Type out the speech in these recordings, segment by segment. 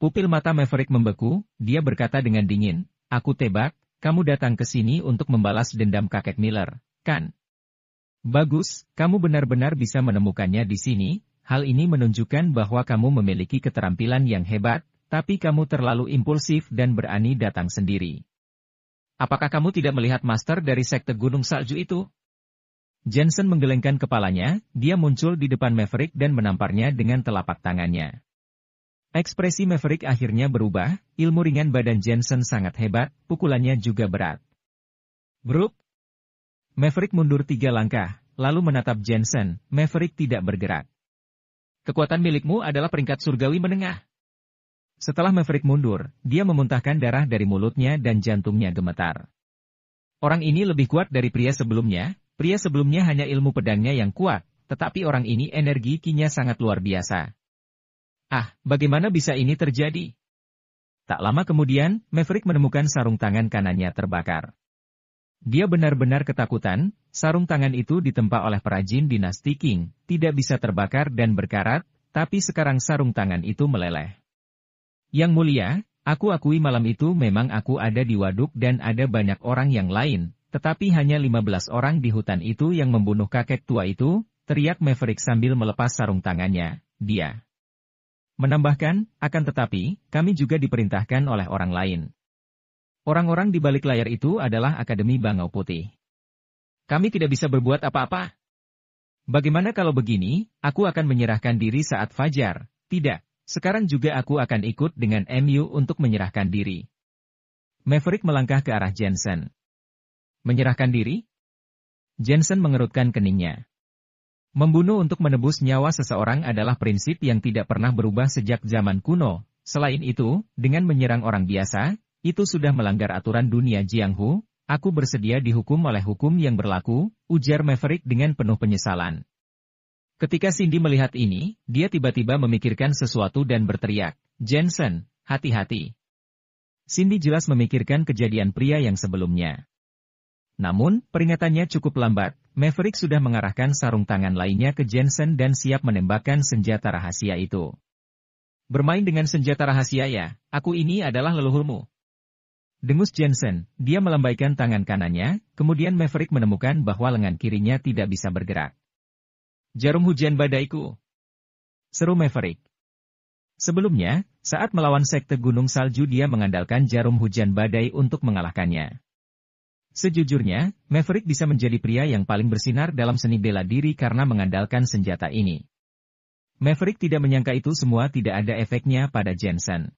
Pupil mata Maverick membeku, dia berkata dengan dingin, "Aku tebak, kamu datang ke sini untuk membalas dendam kakek Miller, kan? Bagus, kamu benar-benar bisa menemukannya di sini. Hal ini menunjukkan bahwa kamu memiliki keterampilan yang hebat, tapi kamu terlalu impulsif dan berani datang sendiri. Apakah kamu tidak melihat master dari sekte gunung salju itu?" Jensen menggelengkan kepalanya, dia muncul di depan Maverick dan menamparnya dengan telapak tangannya. Ekspresi Maverick akhirnya berubah, ilmu ringan badan Jensen sangat hebat, pukulannya juga berat. Bruk! Maverick mundur 3 langkah, lalu menatap Jensen. Maverick tidak bergerak. "Kekuatan milikmu adalah peringkat surgawi menengah." Setelah Maverick mundur, dia memuntahkan darah dari mulutnya dan jantungnya gemetar. Orang ini lebih kuat dari pria sebelumnya hanya ilmu pedangnya yang kuat, tetapi orang ini energi ki-nya sangat luar biasa. Ah, bagaimana bisa ini terjadi? Tak lama kemudian, Maverick menemukan sarung tangan kanannya terbakar. Dia benar-benar ketakutan, sarung tangan itu ditempa oleh perajin dinasti Qing, tidak bisa terbakar dan berkarat, tapi sekarang sarung tangan itu meleleh. "Yang mulia, aku akui malam itu memang aku ada di waduk dan ada banyak orang yang lain, tetapi hanya 15 orang di hutan itu yang membunuh kakek tua itu," teriak Maverick sambil melepas sarung tangannya. Dia menambahkan, "Akan tetapi, kami juga diperintahkan oleh orang lain. Orang-orang di balik layar itu adalah Akademi Bangau Putih. Kami tidak bisa berbuat apa-apa. Bagaimana kalau begini, aku akan menyerahkan diri saat fajar." "Tidak, sekarang juga aku akan ikut dengan MU untuk menyerahkan diri." Maverick melangkah ke arah Jensen. "Menyerahkan diri?" Jensen mengerutkan keningnya. Membunuh untuk menebus nyawa seseorang adalah prinsip yang tidak pernah berubah sejak zaman kuno. Selain itu, dengan menyerang orang biasa, itu sudah melanggar aturan dunia Jianghu. "Aku bersedia dihukum oleh hukum yang berlaku," ujar Maverick dengan penuh penyesalan. Ketika Cindy melihat ini, dia tiba-tiba memikirkan sesuatu dan berteriak, "Jensen, hati-hati." Cindy jelas memikirkan kejadian pria yang sebelumnya. Namun, peringatannya cukup lambat. Maverick sudah mengarahkan sarung tangan lainnya ke Jensen dan siap menembakkan senjata rahasia itu. "Bermain dengan senjata rahasia ya, aku ini adalah leluhurmu," dengus Jensen. Dia melambaikan tangan kanannya, kemudian Maverick menemukan bahwa lengan kirinya tidak bisa bergerak. "Jarum hujan badaiku," seru Maverick. Sebelumnya, saat melawan sekte gunung salju dia mengandalkan jarum hujan badai untuk mengalahkannya. Sejujurnya, Maverick bisa menjadi pria yang paling bersinar dalam seni bela diri karena mengandalkan senjata ini. Maverick tidak menyangka itu semua tidak ada efeknya pada Jensen.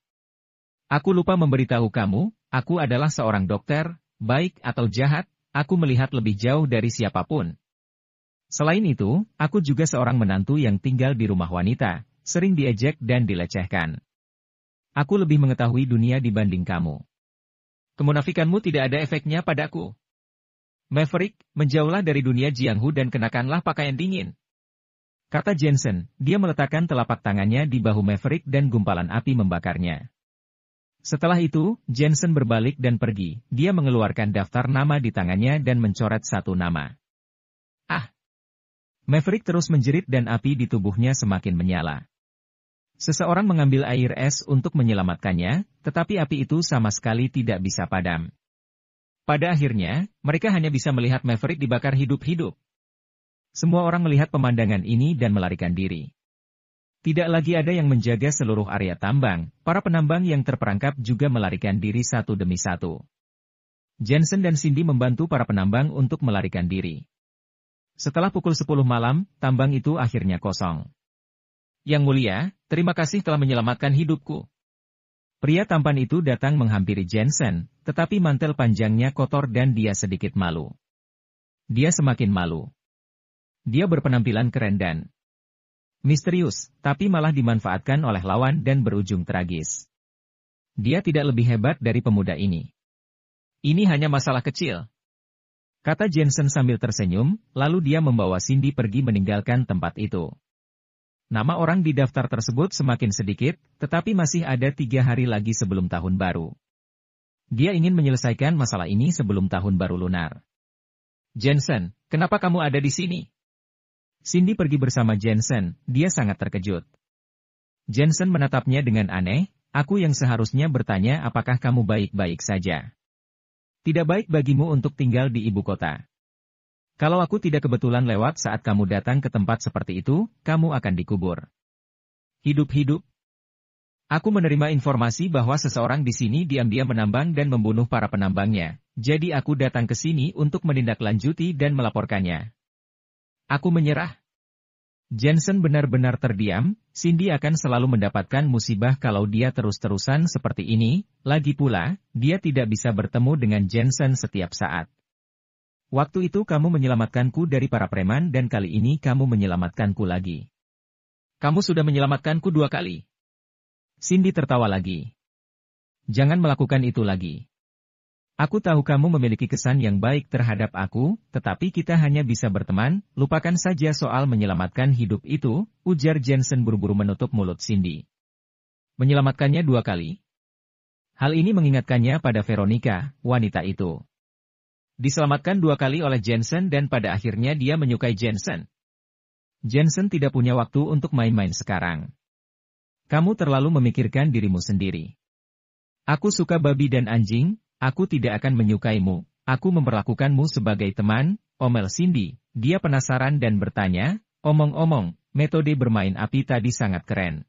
"Aku lupa memberitahu kamu, aku adalah seorang dokter, baik atau jahat, aku melihat lebih jauh dari siapapun. Selain itu, aku juga seorang menantu yang tinggal di rumah wanita, sering diejek dan dilecehkan. Aku lebih mengetahui dunia dibanding kamu. Kemunafikanmu tidak ada efeknya padaku. Maverick, menjauhlah dari dunia Jianghu dan kenakanlah pakaian dingin," kata Jensen. Dia meletakkan telapak tangannya di bahu Maverick dan gumpalan api membakarnya. Setelah itu, Jensen berbalik dan pergi. Dia mengeluarkan daftar nama di tangannya dan mencoret satu nama. "Ah!" Maverick terus menjerit dan api di tubuhnya semakin menyala. Seseorang mengambil air es untuk menyelamatkannya, tetapi api itu sama sekali tidak bisa padam. Pada akhirnya, mereka hanya bisa melihat Maverick dibakar hidup-hidup. Semua orang melihat pemandangan ini dan melarikan diri. Tidak lagi ada yang menjaga seluruh area tambang, para penambang yang terperangkap juga melarikan diri satu demi satu. Jensen dan Cindy membantu para penambang untuk melarikan diri. Setelah pukul 10 malam, tambang itu akhirnya kosong. "Yang mulia, terima kasih telah menyelamatkan hidupku." Pria tampan itu datang menghampiri Jensen, tetapi mantel panjangnya kotor dan dia sedikit malu. Dia semakin malu. Dia berpenampilan keren dan misterius, tapi malah dimanfaatkan oleh lawan dan berujung tragis. Dia tidak lebih hebat dari pemuda ini. "Ini hanya masalah kecil," kata Jensen sambil tersenyum, lalu dia membawa Cindy pergi meninggalkan tempat itu. Nama orang di daftar tersebut semakin sedikit, tetapi masih ada 3 hari lagi sebelum tahun baru. Dia ingin menyelesaikan masalah ini sebelum tahun baru lunar. "Jensen, kenapa kamu ada di sini?" Cindy pergi bersama Jensen, dia sangat terkejut. Jensen menatapnya dengan aneh, aku yang seharusnya bertanya apakah kamu baik-baik saja. Tidak baik bagimu untuk tinggal di ibu kota. Kalau aku tidak kebetulan lewat saat kamu datang ke tempat seperti itu, kamu akan dikubur. Hidup-hidup. Aku menerima informasi bahwa seseorang di sini diam-diam menambang dan membunuh para penambangnya, jadi aku datang ke sini untuk menindaklanjuti dan melaporkannya. Aku menyerah. Jensen benar-benar terdiam, Cindy akan selalu mendapatkan musibah kalau dia terus-terusan seperti ini, lagi pula, dia tidak bisa bertemu dengan Jensen setiap saat. Waktu itu kamu menyelamatkanku dari para preman dan kali ini kamu menyelamatkanku lagi. Kamu sudah menyelamatkanku 2 kali. Cindy tertawa lagi. Jangan melakukan itu lagi. Aku tahu kamu memiliki kesan yang baik terhadap aku, tetapi kita hanya bisa berteman, lupakan saja soal menyelamatkan hidup itu, ujar Jensen buru-buru menutup mulut Cindy. Menyelamatkannya 2 kali. Hal ini mengingatkannya pada Veronica, wanita itu. Diselamatkan 2 kali oleh Jensen dan pada akhirnya dia menyukai Jensen. Jensen tidak punya waktu untuk main-main sekarang. Kamu terlalu memikirkan dirimu sendiri. Aku suka babi dan anjing, aku tidak akan menyukaimu, aku memperlakukanmu sebagai teman, omel Cindy. Dia penasaran dan bertanya, omong-omong, metode bermain api tadi sangat keren.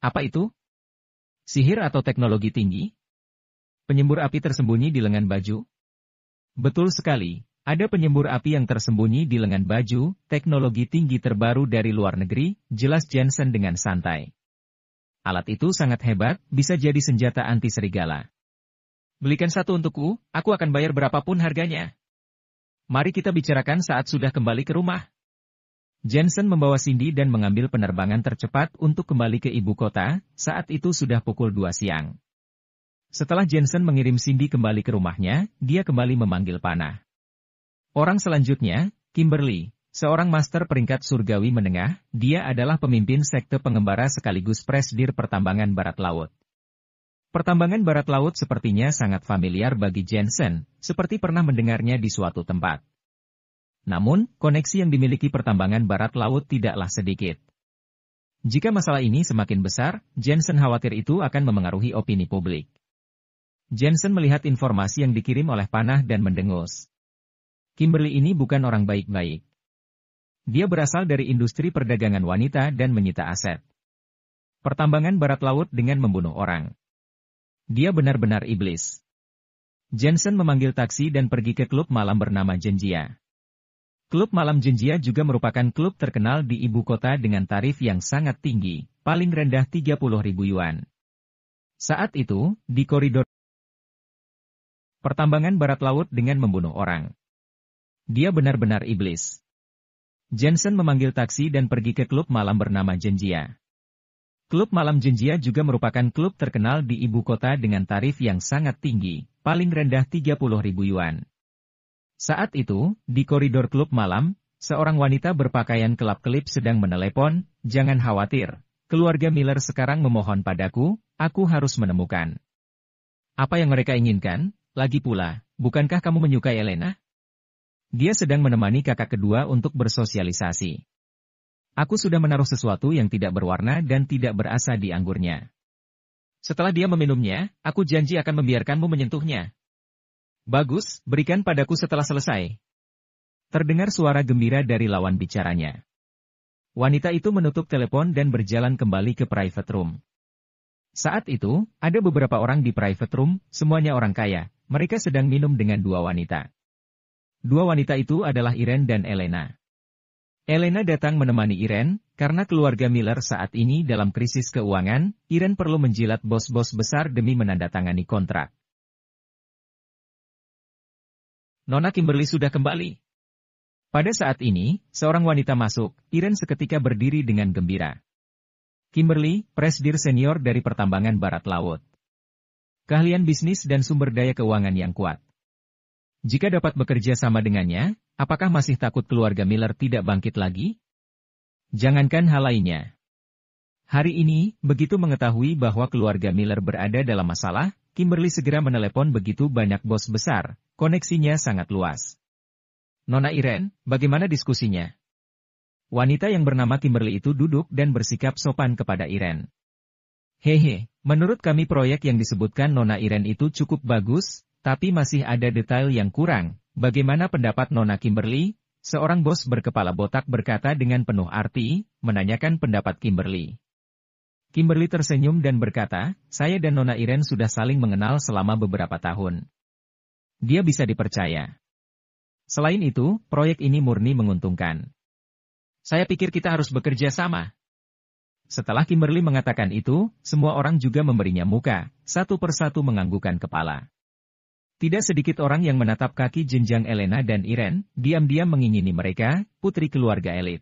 Apa itu? Sihir atau teknologi tinggi? Penyembur api tersembunyi di lengan baju? Betul sekali. Ada penyembur api yang tersembunyi di lengan baju, teknologi tinggi terbaru dari luar negeri, jelas Jensen dengan santai. Alat itu sangat hebat, bisa jadi senjata anti serigala. Belikan satu untukku, aku akan bayar berapapun harganya. Mari kita bicarakan saat sudah kembali ke rumah. Jensen membawa Cindy dan mengambil penerbangan tercepat untuk kembali ke ibu kota, saat itu sudah pukul 2 siang. Setelah Jensen mengirim Cindy kembali ke rumahnya, dia kembali memanggil panah. Orang selanjutnya, Kimberly. Seorang master peringkat surgawi menengah, dia adalah pemimpin sekte pengembara sekaligus presdir pertambangan barat laut. Pertambangan barat laut sepertinya sangat familiar bagi Jensen, seperti pernah mendengarnya di suatu tempat. Namun, koneksi yang dimiliki pertambangan barat laut tidaklah sedikit. Jika masalah ini semakin besar, Jensen khawatir itu akan memengaruhi opini publik. Jensen melihat informasi yang dikirim oleh panah dan mendengus. Kimberly ini bukan orang baik-baik. Dia berasal dari industri perdagangan wanita dan menyita aset. Pertambangan barat laut dengan membunuh orang. Dia benar-benar iblis. Jensen memanggil taksi dan pergi ke klub malam bernama Genjia. Klub malam Genjia juga merupakan klub terkenal di ibu kota dengan tarif yang sangat tinggi, paling rendah 30.000 yuan. Saat itu, di koridor pertambangan barat laut dengan membunuh orang. Dia benar-benar iblis. Jensen memanggil taksi dan pergi ke klub malam bernama Genjia. Klub malam Genjia juga merupakan klub terkenal di ibu kota dengan tarif yang sangat tinggi, paling rendah 30.000 yuan. Saat itu, di koridor klub malam, seorang wanita berpakaian kelap-kelip sedang menelepon, jangan khawatir, keluarga Miller sekarang memohon padaku, aku harus menemukan. Apa yang mereka inginkan? Lagi pula, bukankah kamu menyukai Elena? Dia sedang menemani kakak kedua untuk bersosialisasi. Aku sudah menaruh sesuatu yang tidak berwarna dan tidak berasa di anggurnya. Setelah dia meminumnya, aku janji akan membiarkanmu menyentuhnya. Bagus, berikan padaku setelah selesai. Terdengar suara gembira dari lawan bicaranya. Wanita itu menutup telepon dan berjalan kembali ke private room. Saat itu, ada beberapa orang di private room, semuanya orang kaya. Mereka sedang minum dengan 2 wanita. 2 wanita itu adalah Irene dan Elena. Elena datang menemani Irene, karena keluarga Miller saat ini dalam krisis keuangan, Irene perlu menjilat bos-bos besar demi menandatangani kontrak. Nona Kimberly sudah kembali. Pada saat ini, seorang wanita masuk, Irene seketika berdiri dengan gembira. Kimberly, presdir senior dari pertambangan barat laut. Keahlian bisnis dan sumber daya keuangan yang kuat. Jika dapat bekerja sama dengannya, apakah masih takut keluarga Miller tidak bangkit lagi? Jangankan hal lainnya. Hari ini, begitu mengetahui bahwa keluarga Miller berada dalam masalah, Kimberly segera menelepon begitu banyak bos besar, koneksinya sangat luas. Nona Irene, bagaimana diskusinya? Wanita yang bernama Kimberly itu duduk dan bersikap sopan kepada Irene. Hehe, menurut kami proyek yang disebutkan Nona Iren itu cukup bagus, tapi masih ada detail yang kurang. Bagaimana pendapat Nona Kimberly? Seorang bos berkepala botak berkata dengan penuh arti, menanyakan pendapat Kimberly. Kimberly tersenyum dan berkata, saya dan Nona Iren sudah saling mengenal selama beberapa tahun. Dia bisa dipercaya. Selain itu, proyek ini murni menguntungkan. Saya pikir kita harus bekerja sama. Setelah Kimberly mengatakan itu, semua orang juga memberinya muka, satu persatu menganggukkan kepala. Tidak sedikit orang yang menatap kaki jenjang Elena dan Iren, diam-diam mengingini mereka, putri keluarga elit.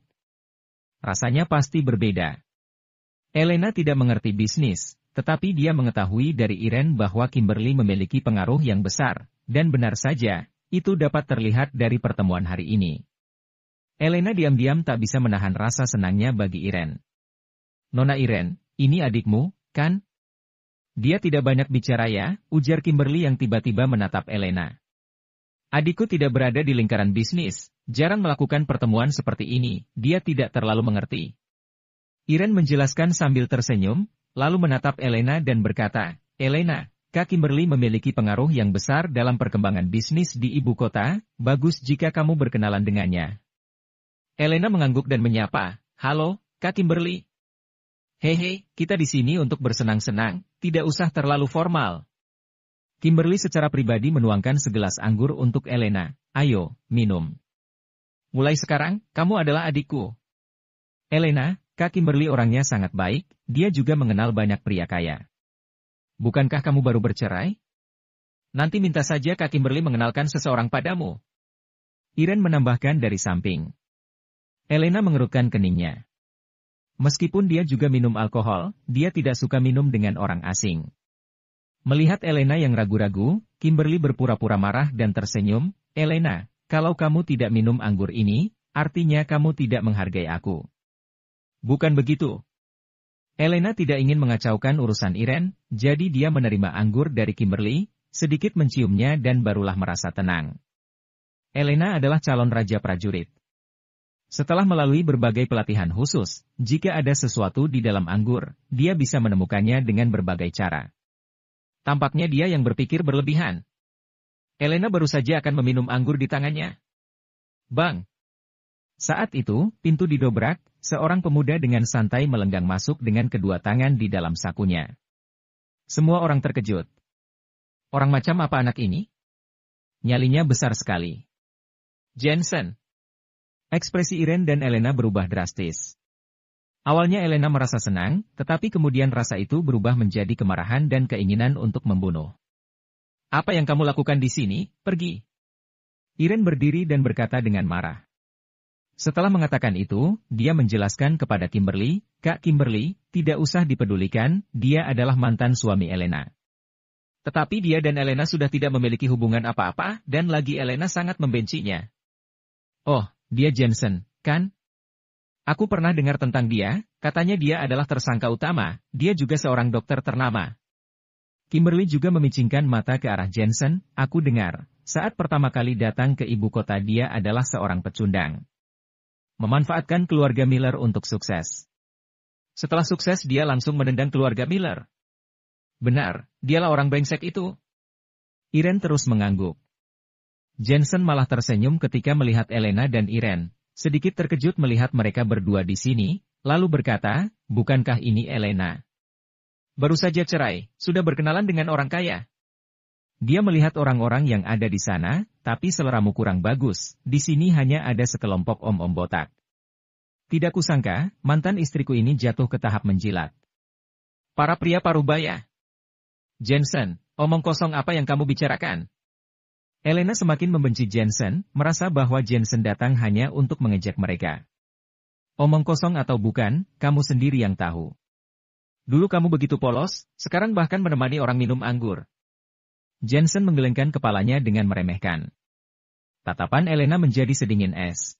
Rasanya pasti berbeda. Elena tidak mengerti bisnis, tetapi dia mengetahui dari Iren bahwa Kimberly memiliki pengaruh yang besar, dan benar saja, itu dapat terlihat dari pertemuan hari ini. Elena diam-diam tak bisa menahan rasa senangnya bagi Iren. Nona Iren, ini adikmu, kan? Dia tidak banyak bicara ya, ujar Kimberly yang tiba-tiba menatap Elena. Adikku tidak berada di lingkaran bisnis, jarang melakukan pertemuan seperti ini, dia tidak terlalu mengerti. Iren menjelaskan sambil tersenyum, lalu menatap Elena dan berkata, Elena, Kak Kimberly memiliki pengaruh yang besar dalam perkembangan bisnis di ibu kota, bagus jika kamu berkenalan dengannya. Elena mengangguk dan menyapa, halo, Kak Kimberly. Hehe, kita di sini untuk bersenang-senang, tidak usah terlalu formal. Kimberly secara pribadi menuangkan segelas anggur untuk Elena. Ayo, minum. Mulai sekarang, kamu adalah adikku. Elena, Kak Kimberly orangnya sangat baik, dia juga mengenal banyak pria kaya. Bukankah kamu baru bercerai? Nanti minta saja Kak Kimberly mengenalkan seseorang padamu. Iren menambahkan dari samping. Elena mengerutkan keningnya. Meskipun dia juga minum alkohol, dia tidak suka minum dengan orang asing. Melihat Elena yang ragu-ragu, Kimberly berpura-pura marah dan tersenyum, Elena, kalau kamu tidak minum anggur ini, artinya kamu tidak menghargai aku. Bukan begitu. Elena tidak ingin mengacaukan urusan Iren, jadi dia menerima anggur dari Kimberly, sedikit menciumnya dan barulah merasa tenang. Elena adalah calon raja prajurit. Setelah melalui berbagai pelatihan khusus, jika ada sesuatu di dalam anggur, dia bisa menemukannya dengan berbagai cara. Tampaknya dia yang berpikir berlebihan. Elena baru saja akan meminum anggur di tangannya. Bang! Saat itu, pintu didobrak, seorang pemuda dengan santai melenggang masuk dengan kedua tangan di dalam sakunya. Semua orang terkejut. Orang macam apa anak ini? Nyalinya besar sekali. Jensen! Ekspresi Iren dan Elena berubah drastis. Awalnya Elena merasa senang, tetapi kemudian rasa itu berubah menjadi kemarahan dan keinginan untuk membunuh. Apa yang kamu lakukan di sini? Pergi. Iren berdiri dan berkata dengan marah. Setelah mengatakan itu, dia menjelaskan kepada Kimberly, Kak Kimberly, tidak usah dipedulikan, dia adalah mantan suami Elena. Tetapi dia dan Elena sudah tidak memiliki hubungan apa-apa, dan lagi Elena sangat membencinya. Oh, dia Jensen, kan? Aku pernah dengar tentang dia, katanya dia adalah tersangka utama, dia juga seorang dokter ternama. Kimberly juga memicingkan mata ke arah Jensen, aku dengar, saat pertama kali datang ke ibu kota dia adalah seorang pecundang. Memanfaatkan keluarga Miller untuk sukses. Setelah sukses dia langsung menendang keluarga Miller. Benar, dialah orang brengsek itu. Iren terus mengangguk. Jensen malah tersenyum ketika melihat Elena dan Iren, sedikit terkejut melihat mereka berdua di sini, lalu berkata, bukankah ini Elena? Baru saja cerai, sudah berkenalan dengan orang kaya. Dia melihat orang-orang yang ada di sana, tapi seleramu kurang bagus, di sini hanya ada sekelompok om-om botak. Tidak kusangka, mantan istriku ini jatuh ke tahap menjilat. Para pria parubaya. Jensen, omong kosong apa yang kamu bicarakan? Elena semakin membenci Jensen, merasa bahwa Jensen datang hanya untuk mengejek mereka. Omong kosong atau bukan, kamu sendiri yang tahu. Dulu kamu begitu polos, sekarang bahkan menemani orang minum anggur. Jensen menggelengkan kepalanya dengan meremehkan. Tatapan Elena menjadi sedingin es.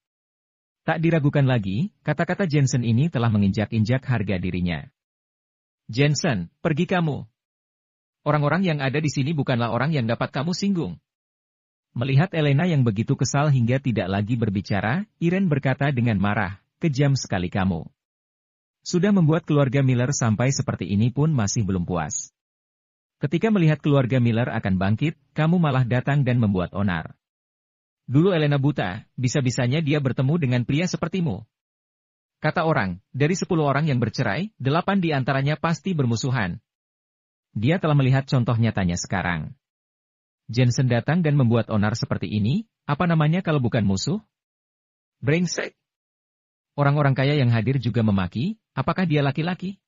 Tak diragukan lagi, kata-kata Jensen ini telah menginjak-injak harga dirinya. Jensen, pergi kamu. Orang-orang yang ada di sini bukanlah orang yang dapat kamu singgung. Melihat Elena yang begitu kesal hingga tidak lagi berbicara, Iren berkata dengan marah, kejam sekali kamu. Sudah membuat keluarga Miller sampai seperti ini pun masih belum puas. Ketika melihat keluarga Miller akan bangkit, kamu malah datang dan membuat onar. Dulu Elena buta, bisa-bisanya dia bertemu dengan pria sepertimu. Kata orang, dari 10 orang yang bercerai, 8 di antaranya pasti bermusuhan. Dia telah melihat contoh nyatanya sekarang. Jensen datang dan membuat onar seperti ini, apa namanya kalau bukan musuh? Brengsek. Orang-orang kaya yang hadir juga memaki, apakah dia laki-laki?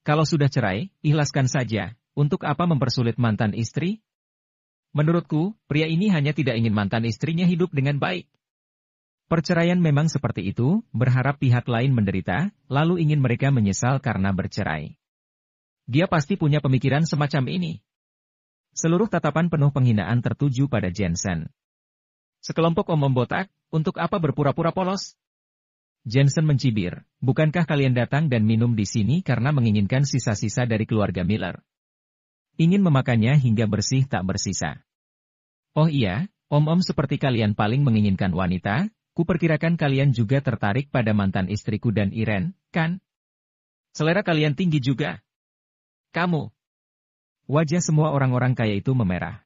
Kalau sudah cerai, ikhlaskan saja, untuk apa mempersulit mantan istri? Menurutku, pria ini hanya tidak ingin mantan istrinya hidup dengan baik. Perceraian memang seperti itu, berharap pihak lain menderita, lalu ingin mereka menyesal karena bercerai. Dia pasti punya pemikiran semacam ini. Seluruh tatapan penuh penghinaan tertuju pada Jensen. Sekelompok om botak, untuk apa berpura-pura polos? Jensen mencibir, bukankah kalian datang dan minum di sini karena menginginkan sisa-sisa dari keluarga Miller? Ingin memakannya hingga bersih tak bersisa. Oh iya, om-om seperti kalian paling menginginkan wanita, kuperkirakan kalian juga tertarik pada mantan istriku dan Irene, kan? Selera kalian tinggi juga. Kamu. Wajah semua orang-orang kaya itu memerah.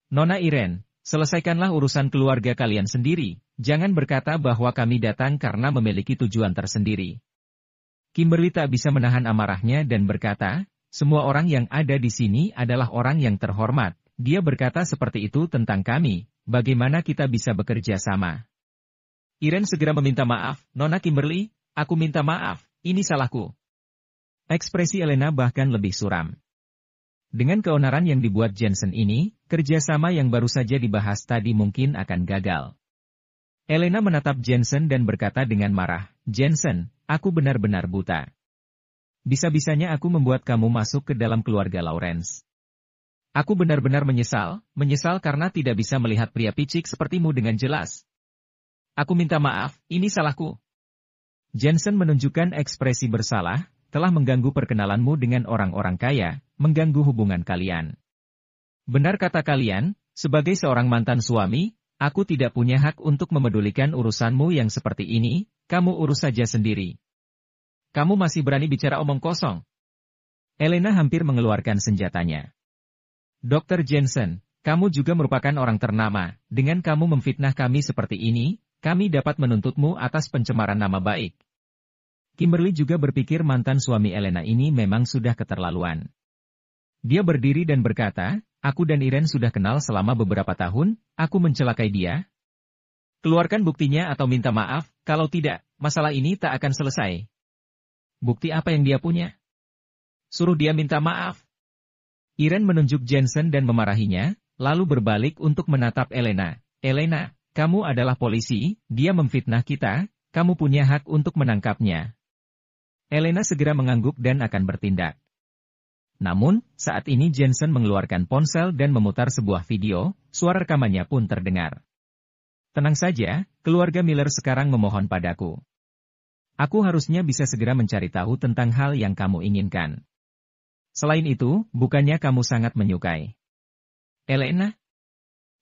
Nona Irene, selesaikanlah urusan keluarga kalian sendiri, jangan berkata bahwa kami datang karena memiliki tujuan tersendiri. Kimberly tak bisa menahan amarahnya dan berkata, semua orang yang ada di sini adalah orang yang terhormat. Dia berkata seperti itu tentang kami, bagaimana kita bisa bekerja sama? Irene segera meminta maaf, Nona Kimberly, aku minta maaf, ini salahku. Ekspresi Elena bahkan lebih suram. Dengan keonaran yang dibuat Jensen ini, kerjasama yang baru saja dibahas tadi mungkin akan gagal. Elena menatap Jensen dan berkata dengan marah, Jensen, aku benar-benar buta. Bisa-bisanya aku membuat kamu masuk ke dalam keluarga Lawrence. Aku benar-benar menyesal karena tidak bisa melihat pria picik sepertimu dengan jelas. Aku minta maaf, ini salahku. Jensen menunjukkan ekspresi bersalah, telah mengganggu perkenalanmu dengan orang-orang kaya, mengganggu hubungan kalian. Benar kata kalian, sebagai seorang mantan suami, aku tidak punya hak untuk memedulikan urusanmu yang seperti ini, kamu urus saja sendiri. Kamu masih berani bicara omong kosong. Elena hampir mengeluarkan senjatanya. Dr. Jensen, kamu juga merupakan orang ternama, dengan kamu memfitnah kami seperti ini, kami dapat menuntutmu atas pencemaran nama baik. Kimberly juga berpikir mantan suami Elena ini memang sudah keterlaluan. Dia berdiri dan berkata, aku dan Irene sudah kenal selama beberapa tahun, aku mencelakai dia. Keluarkan buktinya atau minta maaf, kalau tidak, masalah ini tak akan selesai. Bukti apa yang dia punya? Suruh dia minta maaf. Irene menunjuk Jensen dan memarahinya, lalu berbalik untuk menatap Elena. Elena, kamu adalah polisi, dia memfitnah kita, kamu punya hak untuk menangkapnya. Elena segera mengangguk dan akan bertindak. Namun, saat ini Jensen mengeluarkan ponsel dan memutar sebuah video, suara rekamannya pun terdengar. Tenang saja, keluarga Miller sekarang memohon padaku. Aku harusnya bisa segera mencari tahu tentang hal yang kamu inginkan. Selain itu, bukannya kamu sangat menyukai Elena?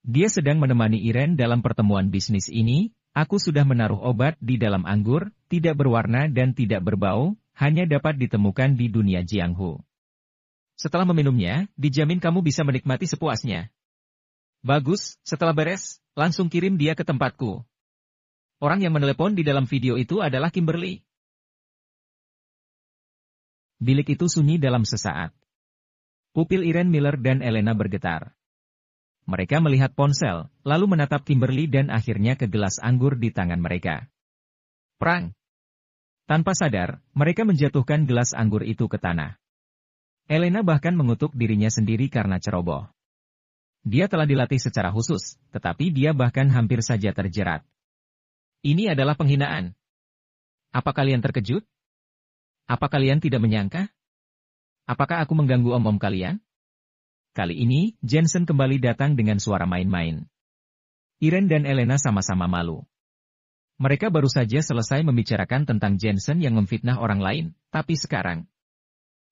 Dia sedang menemani Irene dalam pertemuan bisnis ini, aku sudah menaruh obat di dalam anggur, tidak berwarna dan tidak berbau, hanya dapat ditemukan di dunia Jianghu. Setelah meminumnya, dijamin kamu bisa menikmati sepuasnya. Bagus, setelah beres, langsung kirim dia ke tempatku. Orang yang menelepon di dalam video itu adalah Kimberly. Bilik itu sunyi dalam sesaat. Pupil Irene Miller dan Elena bergetar. Mereka melihat ponsel, lalu menatap Kimberly dan akhirnya ke gelas anggur di tangan mereka. Prang! Tanpa sadar, mereka menjatuhkan gelas anggur itu ke tanah. Elena bahkan mengutuk dirinya sendiri karena ceroboh. Dia telah dilatih secara khusus, tetapi dia bahkan hampir saja terjerat. Ini adalah penghinaan. Apa kalian terkejut? Apa kalian tidak menyangka? Apakah aku mengganggu om-om kalian? Kali ini, Jensen kembali datang dengan suara main-main. Irene dan Elena sama-sama malu. Mereka baru saja selesai membicarakan tentang Jensen yang memfitnah orang lain, tapi sekarang,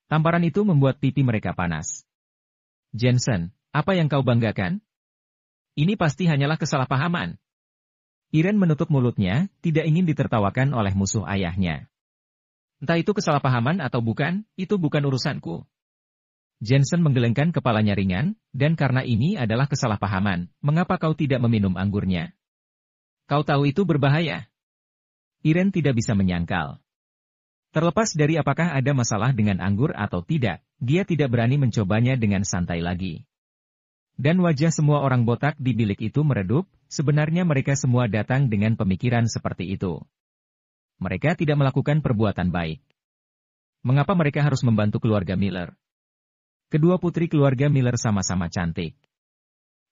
tamparan itu membuat pipi mereka panas. Jensen, apa yang kau banggakan? Ini pasti hanyalah kesalahpahaman. Irene menutup mulutnya, tidak ingin ditertawakan oleh musuh ayahnya. Entah itu kesalahpahaman atau bukan, itu bukan urusanku. Jensen menggelengkan kepalanya ringan, dan karena ini adalah kesalahpahaman, mengapa kau tidak meminum anggurnya? Kau tahu itu berbahaya. Irene tidak bisa menyangkal. Terlepas dari apakah ada masalah dengan anggur atau tidak, dia tidak berani mencobanya dengan santai lagi. Dan wajah semua orang botak di bilik itu meredup, sebenarnya mereka semua datang dengan pemikiran seperti itu. Mereka tidak melakukan perbuatan baik. Mengapa mereka harus membantu keluarga Miller? Kedua putri keluarga Miller sama-sama cantik.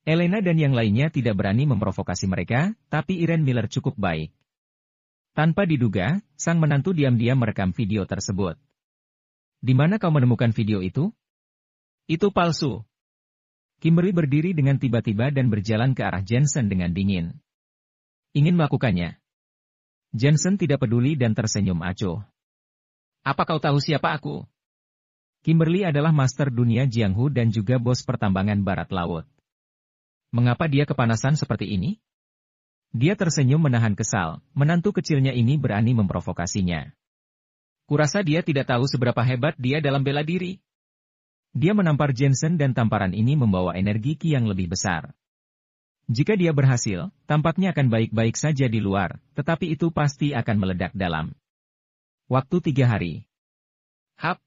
Elena dan yang lainnya tidak berani memprovokasi mereka, tapi Irene Miller cukup baik. Tanpa diduga, sang menantu diam-diam merekam video tersebut. Di mana kau menemukan video itu? Itu palsu. Kimberly berdiri dengan tiba-tiba dan berjalan ke arah Jensen dengan dingin. Ingin melakukannya. Jensen tidak peduli dan tersenyum acuh. Apa kau tahu siapa aku? Kimberly adalah master dunia Jianghu dan juga bos pertambangan barat laut. Mengapa dia kepanasan seperti ini? Dia tersenyum menahan kesal, menantu kecilnya ini berani memprovokasinya. Kurasa dia tidak tahu seberapa hebat dia dalam bela diri. Dia menampar Jensen dan tamparan ini membawa energi ki yang lebih besar. Jika dia berhasil, tampaknya akan baik-baik saja di luar, tetapi itu pasti akan meledak dalam waktu 3 hari. Hap!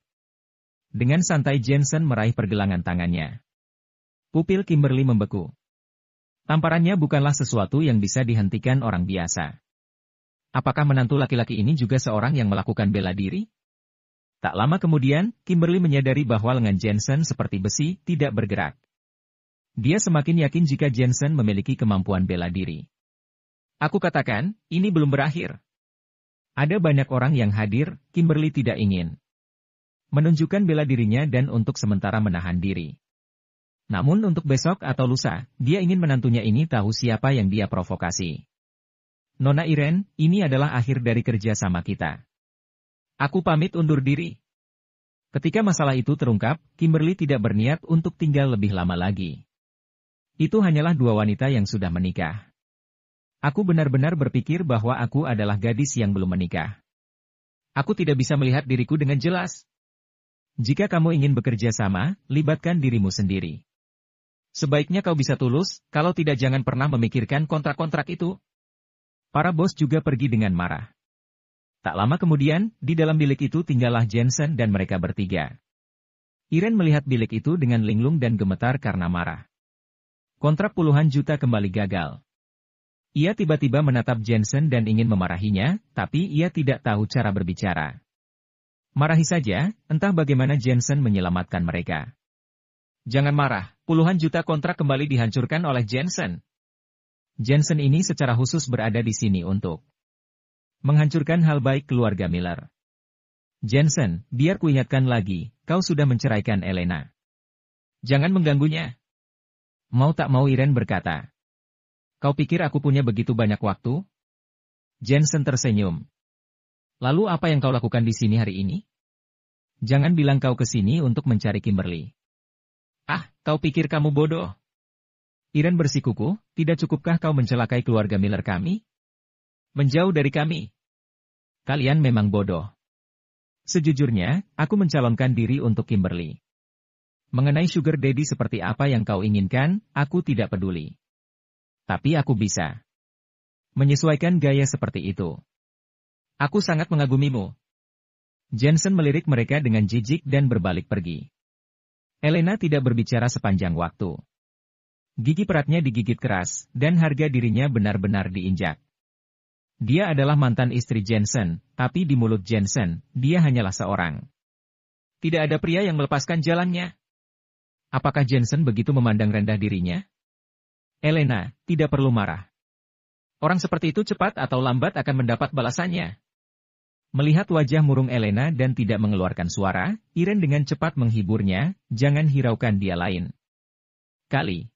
Dengan santai Jensen meraih pergelangan tangannya. Pupil Kimberly membeku. Tamparannya bukanlah sesuatu yang bisa dihentikan orang biasa. Apakah menantu laki-laki ini juga seorang yang melakukan bela diri? Tak lama kemudian, Kimberly menyadari bahwa lengan Jensen seperti besi, tidak bergerak. Dia semakin yakin jika Jensen memiliki kemampuan bela diri. Aku katakan, ini belum berakhir. Ada banyak orang yang hadir, Kimberly tidak ingin menunjukkan bela dirinya dan untuk sementara menahan diri. Namun untuk besok atau lusa, dia ingin menantunya ini tahu siapa yang dia provokasi. Nona Irene, ini adalah akhir dari kerja sama kita. Aku pamit undur diri. Ketika masalah itu terungkap, Kimberly tidak berniat untuk tinggal lebih lama lagi. Itu hanyalah 2 wanita yang sudah menikah. Aku benar-benar berpikir bahwa aku adalah gadis yang belum menikah. Aku tidak bisa melihat diriku dengan jelas. Jika kamu ingin bekerja sama, libatkan dirimu sendiri. Sebaiknya kau bisa tulus, kalau tidak jangan pernah memikirkan kontrak-kontrak itu. Para bos juga pergi dengan marah. Tak lama kemudian, di dalam bilik itu tinggallah Jensen dan mereka bertiga. Irene melihat bilik itu dengan linglung dan gemetar karena marah. Kontrak puluhan juta kembali gagal. Ia tiba-tiba menatap Jensen dan ingin memarahinya, tapi ia tidak tahu cara berbicara. Marahi saja, entah bagaimana Jensen menyelamatkan mereka. Jangan marah, puluhan juta kontrak kembali dihancurkan oleh Jensen. Jensen ini secara khusus berada di sini untuk menghancurkan hal baik keluarga Miller. Jensen, biar kuingatkan lagi, kau sudah menceraikan Elena. Jangan mengganggunya. Mau tak mau Irene berkata. Kau pikir aku punya begitu banyak waktu? Jensen tersenyum. Lalu apa yang kau lakukan di sini hari ini? Jangan bilang kau ke sini untuk mencari Kimberly. Ah, kau pikir kamu bodoh? Irene bersikukuh, tidak cukupkah kau mencelakai keluarga Miller kami? Menjauh dari kami. Kalian memang bodoh. Sejujurnya, aku mencalonkan diri untuk Kimberly. Mengenai sugar daddy seperti apa yang kau inginkan, aku tidak peduli. Tapi aku bisa menyesuaikan gaya seperti itu. Aku sangat mengagumimu. Jensen melirik mereka dengan jijik dan berbalik pergi. Elena tidak berbicara sepanjang waktu. Gigi peratnya digigit keras, dan harga dirinya benar-benar diinjak. Dia adalah mantan istri Jensen, tapi di mulut Jensen, dia hanyalah seorang. Tidak ada pria yang melepaskan jalannya. Apakah Jensen begitu memandang rendah dirinya? Elena, tidak perlu marah. Orang seperti itu cepat atau lambat akan mendapat balasannya. Melihat wajah murung Elena dan tidak mengeluarkan suara, Irene dengan cepat menghiburnya, jangan hiraukan dia lain. Kali.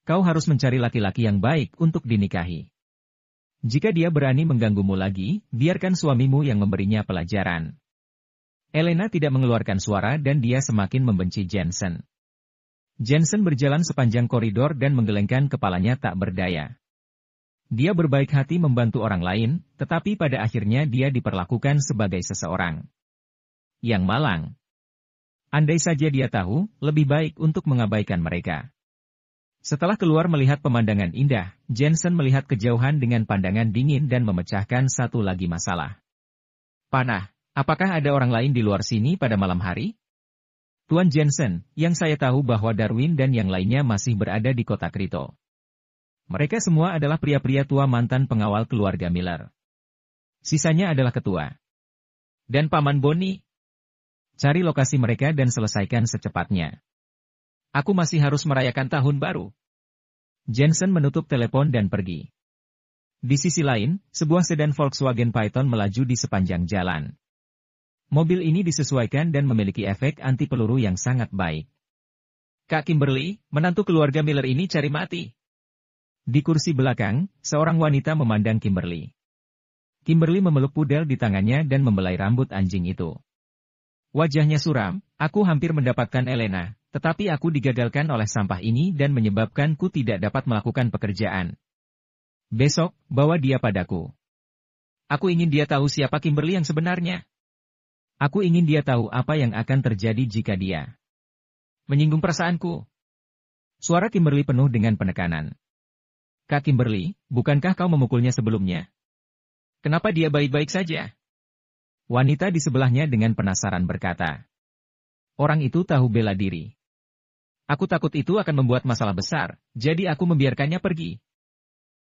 Kau harus mencari laki-laki yang baik untuk dinikahi. Jika dia berani mengganggumu lagi, biarkan suamimu yang memberinya pelajaran. Elena tidak mengeluarkan suara dan dia semakin membenci Jensen. Jensen berjalan sepanjang koridor dan menggelengkan kepalanya tak berdaya. Dia berbaik hati membantu orang lain, tetapi pada akhirnya dia diperlakukan sebagai seseorang yang malang. Andai saja dia tahu, lebih baik untuk mengabaikan mereka. Setelah keluar melihat pemandangan indah, Jensen melihat kejauhan dengan pandangan dingin dan memecahkan satu lagi masalah. Panah, apakah ada orang lain di luar sini pada malam hari? Tuan Jensen, yang saya tahu bahwa Darwin dan yang lainnya masih berada di kota Krito. Mereka semua adalah pria-pria tua mantan pengawal keluarga Miller. Sisanya adalah ketua. Dan Paman Bonnie. Cari lokasi mereka dan selesaikan secepatnya. Aku masih harus merayakan tahun baru. Jensen menutup telepon dan pergi. Di sisi lain, sebuah sedan Volkswagen Python melaju di sepanjang jalan. Mobil ini disesuaikan dan memiliki efek anti peluru yang sangat baik. Kak Kimberly, menantu keluarga Miller ini cari mati. Di kursi belakang, seorang wanita memandang Kimberly. Kimberly memeluk pudel di tangannya dan membelai rambut anjing itu. Wajahnya suram, aku hampir mendapatkan Elena, tetapi aku digagalkan oleh sampah ini dan menyebabkanku tidak dapat melakukan pekerjaan. Besok, bawa dia padaku. Aku ingin dia tahu siapa Kimberly yang sebenarnya. Aku ingin dia tahu apa yang akan terjadi jika dia menyinggung perasaanku. Suara Kimberly penuh dengan penekanan. Kak Kimberly, bukankah kau memukulnya sebelumnya? Kenapa dia baik-baik saja? Wanita di sebelahnya dengan penasaran berkata. Orang itu tahu bela diri. Aku takut itu akan membuat masalah besar, jadi aku membiarkannya pergi.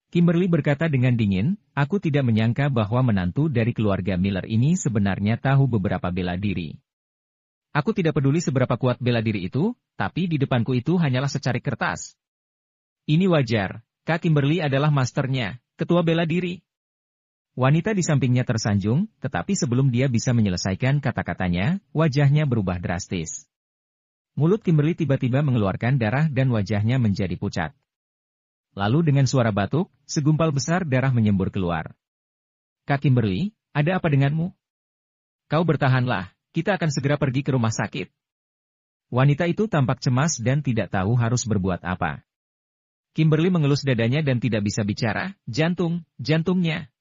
Kimberly berkata dengan dingin, aku tidak menyangka bahwa menantu dari keluarga Miller ini sebenarnya tahu beberapa bela diri. Aku tidak peduli seberapa kuat bela diri itu, tapi di depanku itu hanyalah secarik kertas. Ini wajar, Kak Kimberly adalah masternya, ketua bela diri. Wanita di sampingnya tersanjung, tetapi sebelum dia bisa menyelesaikan kata-katanya, wajahnya berubah drastis. Mulut Kimberly tiba-tiba mengeluarkan darah dan wajahnya menjadi pucat. Lalu dengan suara batuk, segumpal besar darah menyembur keluar. Kak Kimberly, ada apa denganmu? Kau bertahanlah, kita akan segera pergi ke rumah sakit. Wanita itu tampak cemas dan tidak tahu harus berbuat apa. Kimberly mengelus dadanya dan tidak bisa bicara, jantungnya.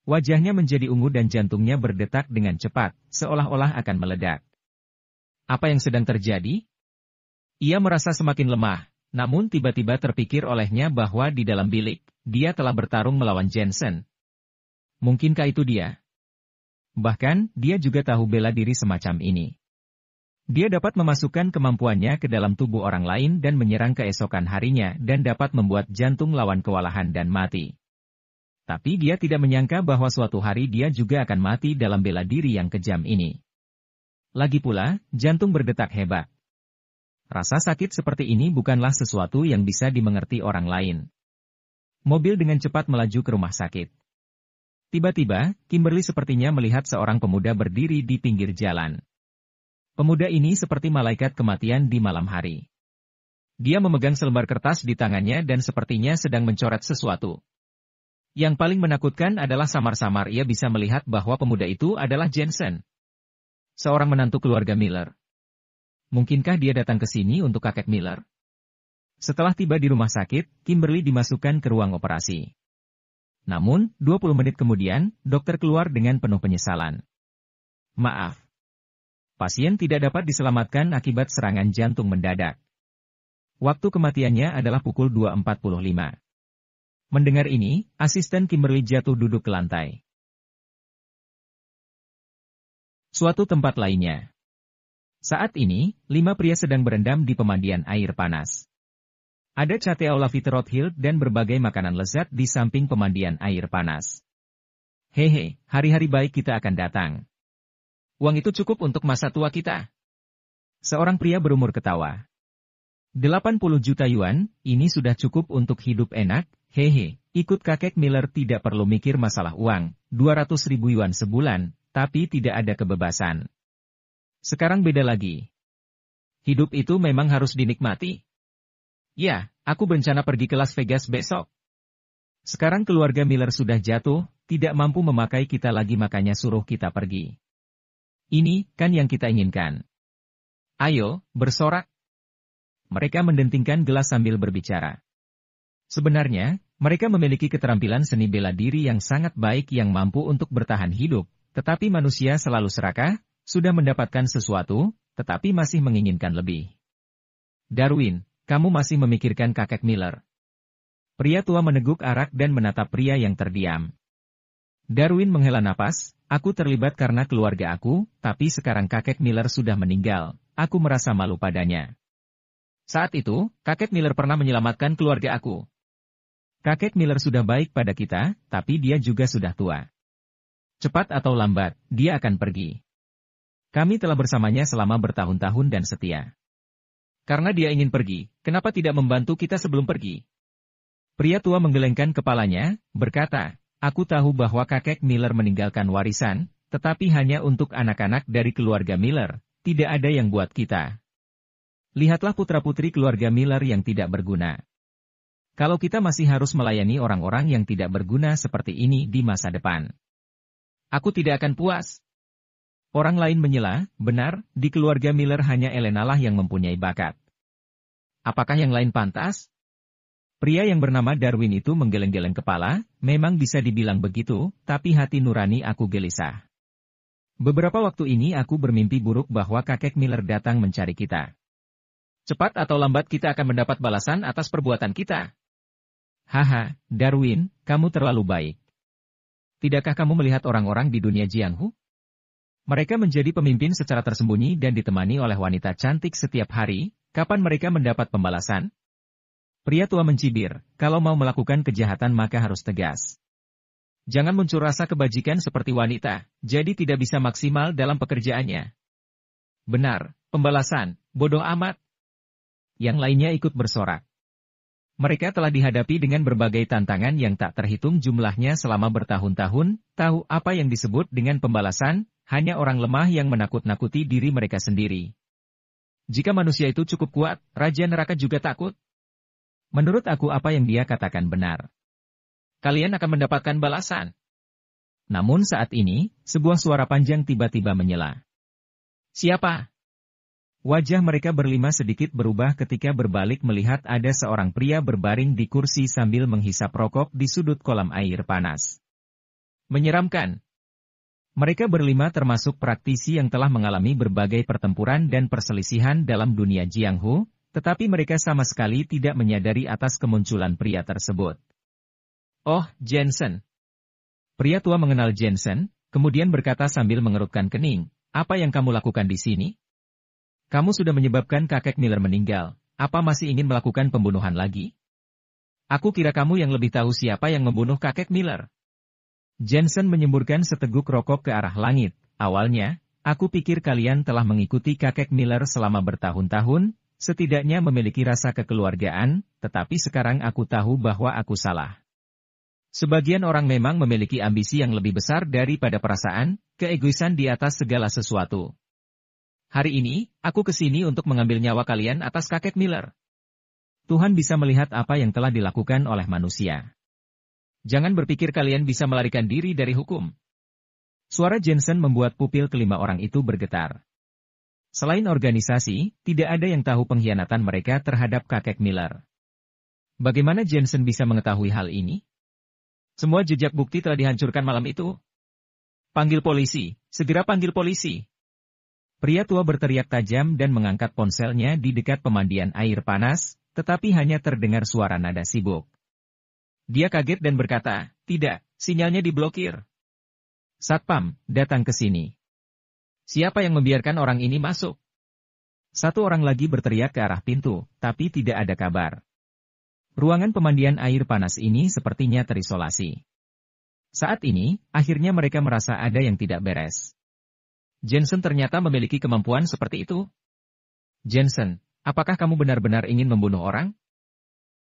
Wajahnya menjadi ungu dan jantungnya berdetak dengan cepat, seolah-olah akan meledak. Apa yang sedang terjadi? Ia merasa semakin lemah. Namun tiba-tiba terpikir olehnya bahwa di dalam bilik, dia telah bertarung melawan Jensen. Mungkinkah itu dia? Bahkan, dia juga tahu bela diri semacam ini. Dia dapat memasukkan kemampuannya ke dalam tubuh orang lain dan menyerang keesokan harinya dan dapat membuat jantung lawan kewalahan dan mati. Tapi dia tidak menyangka bahwa suatu hari dia juga akan mati dalam bela diri yang kejam ini. Lagi pula, jantung berdetak hebat. Rasa sakit seperti ini bukanlah sesuatu yang bisa dimengerti orang lain. Mobil dengan cepat melaju ke rumah sakit. Tiba-tiba, Kimberly sepertinya melihat seorang pemuda berdiri di pinggir jalan. Pemuda ini seperti malaikat kematian di malam hari. Dia memegang selembar kertas di tangannya dan sepertinya sedang mencoret sesuatu. Yang paling menakutkan adalah samar-samar ia bisa melihat bahwa pemuda itu adalah Jensen. Seorang menantu keluarga Miller. Mungkinkah dia datang ke sini untuk kakek Miller? Setelah tiba di rumah sakit, Kimberly dimasukkan ke ruang operasi. Namun, 20 menit kemudian, dokter keluar dengan penuh penyesalan. Maaf. Pasien tidak dapat diselamatkan akibat serangan jantung mendadak. Waktu kematiannya adalah pukul 2.45. Mendengar ini, asisten Kimberly jatuh duduk ke lantai. Suatu tempat lainnya. Saat ini, 5 pria sedang berendam di pemandian air panas. Ada Chateau Lafitte Rothschild dan berbagai makanan lezat di samping pemandian air panas. Hehe, hari-hari baik kita akan datang. Uang itu cukup untuk masa tua kita. Seorang pria berumur ketawa. 80 juta yuan, ini sudah cukup untuk hidup enak, hehe, ikut kakek Miller tidak perlu mikir masalah uang, 200.000 yuan sebulan, tapi tidak ada kebebasan. Sekarang beda lagi. Hidup itu memang harus dinikmati. Ya, aku berencana pergi ke Las Vegas besok. Sekarang keluarga Miller sudah jatuh, tidak mampu memakai kita lagi makanya suruh kita pergi. Ini, kan yang kita inginkan. Ayo, bersorak. Mereka mendentingkan gelas sambil berbicara. Sebenarnya, Mereka memiliki keterampilan seni bela diri yang sangat baik yang mampu untuk bertahan hidup, tetapi manusia selalu serakah, sudah mendapatkan sesuatu, tetapi masih menginginkan lebih. Darwin, kamu masih memikirkan kakek Miller. Pria tua meneguk arak dan menatap pria yang terdiam. Darwin menghela napas, aku terlibat karena keluarga aku, tapi sekarang kakek Miller sudah meninggal, aku merasa malu padanya. Saat itu, kakek Miller pernah menyelamatkan keluarga aku. Kakek Miller sudah baik pada kita, tapi dia juga sudah tua. Cepat atau lambat, dia akan pergi. Kami telah bersamanya selama bertahun-tahun dan setia. Karena dia ingin pergi, kenapa tidak membantu kita sebelum pergi? Pria tua menggelengkan kepalanya, berkata, aku tahu bahwa kakek Miller meninggalkan warisan, tetapi hanya untuk anak-anak dari keluarga Miller, tidak ada yang buat kita. Lihatlah putra-putri keluarga Miller yang tidak berguna. Kalau kita masih harus melayani orang-orang yang tidak berguna seperti ini di masa depan. Aku tidak akan puas. Orang lain menyela, benar, di keluarga Miller hanya Elena lah yang mempunyai bakat. Apakah yang lain pantas? Pria yang bernama Darwin itu menggeleng-geleng kepala, memang bisa dibilang begitu, tapi hati nurani aku gelisah. Beberapa waktu ini aku bermimpi buruk bahwa kakek Miller datang mencari kita. Cepat atau lambat kita akan mendapat balasan atas perbuatan kita. Haha, Darwin, kamu terlalu baik. Tidakkah kamu melihat orang-orang di dunia Jianghu? Mereka menjadi pemimpin secara tersembunyi dan ditemani oleh wanita cantik setiap hari, kapan mereka mendapat pembalasan? Pria tua mencibir, kalau mau melakukan kejahatan maka harus tegas. Jangan muncul rasa kebajikan seperti wanita, jadi tidak bisa maksimal dalam pekerjaannya. Benar, pembalasan, bodoh amat. Yang lainnya ikut bersorak. Mereka telah dihadapi dengan berbagai tantangan yang tak terhitung jumlahnya selama bertahun-tahun, tahu apa yang disebut dengan pembalasan, hanya orang lemah yang menakut-nakuti diri mereka sendiri. Jika manusia itu cukup kuat, Raja Neraka juga takut. Menurut aku apa yang dia katakan benar. Kalian akan mendapatkan balasan. Namun saat ini, sebuah suara panjang tiba-tiba menyela. Siapa? Wajah mereka berlima sedikit berubah ketika berbalik melihat ada seorang pria berbaring di kursi sambil menghisap rokok di sudut kolam air panas. Menyeramkan. Mereka berlima termasuk praktisi yang telah mengalami berbagai pertempuran dan perselisihan dalam dunia Jianghu, tetapi mereka sama sekali tidak menyadari atas kemunculan pria tersebut. Oh, Jensen. Pria tua mengenal Jensen, kemudian berkata sambil mengerutkan kening, apa yang kamu lakukan di sini? Kamu sudah menyebabkan kakek Miller meninggal, apa masih ingin melakukan pembunuhan lagi? Aku kira kamu yang lebih tahu siapa yang membunuh kakek Miller. Jensen menyemburkan seteguk rokok ke arah langit. Awalnya, aku pikir kalian telah mengikuti kakek Miller selama bertahun-tahun, setidaknya memiliki rasa kekeluargaan, tetapi sekarang aku tahu bahwa aku salah. Sebagian orang memang memiliki ambisi yang lebih besar daripada perasaan, keegoisan di atas segala sesuatu. Hari ini, aku ke sini untuk mengambil nyawa kalian atas kakek Miller. Tuhan bisa melihat apa yang telah dilakukan oleh manusia. Jangan berpikir kalian bisa melarikan diri dari hukum. Suara Jensen membuat pupil kelima orang itu bergetar. Selain organisasi, tidak ada yang tahu pengkhianatan mereka terhadap kakek Miller. Bagaimana Jensen bisa mengetahui hal ini? Semua jejak bukti telah dihancurkan malam itu. Panggil polisi, segera panggil polisi. Pria tua berteriak tajam dan mengangkat ponselnya di dekat pemandian air panas, tetapi hanya terdengar suara nada sibuk. Dia kaget dan berkata, tidak, sinyalnya diblokir. Satpam, datang ke sini. Siapa yang membiarkan orang ini masuk? Satu orang lagi berteriak ke arah pintu, tapi tidak ada kabar. Ruangan pemandian air panas ini sepertinya terisolasi. Saat ini, akhirnya mereka merasa ada yang tidak beres. Jensen ternyata memiliki kemampuan seperti itu. Jensen, apakah kamu benar-benar ingin membunuh orang?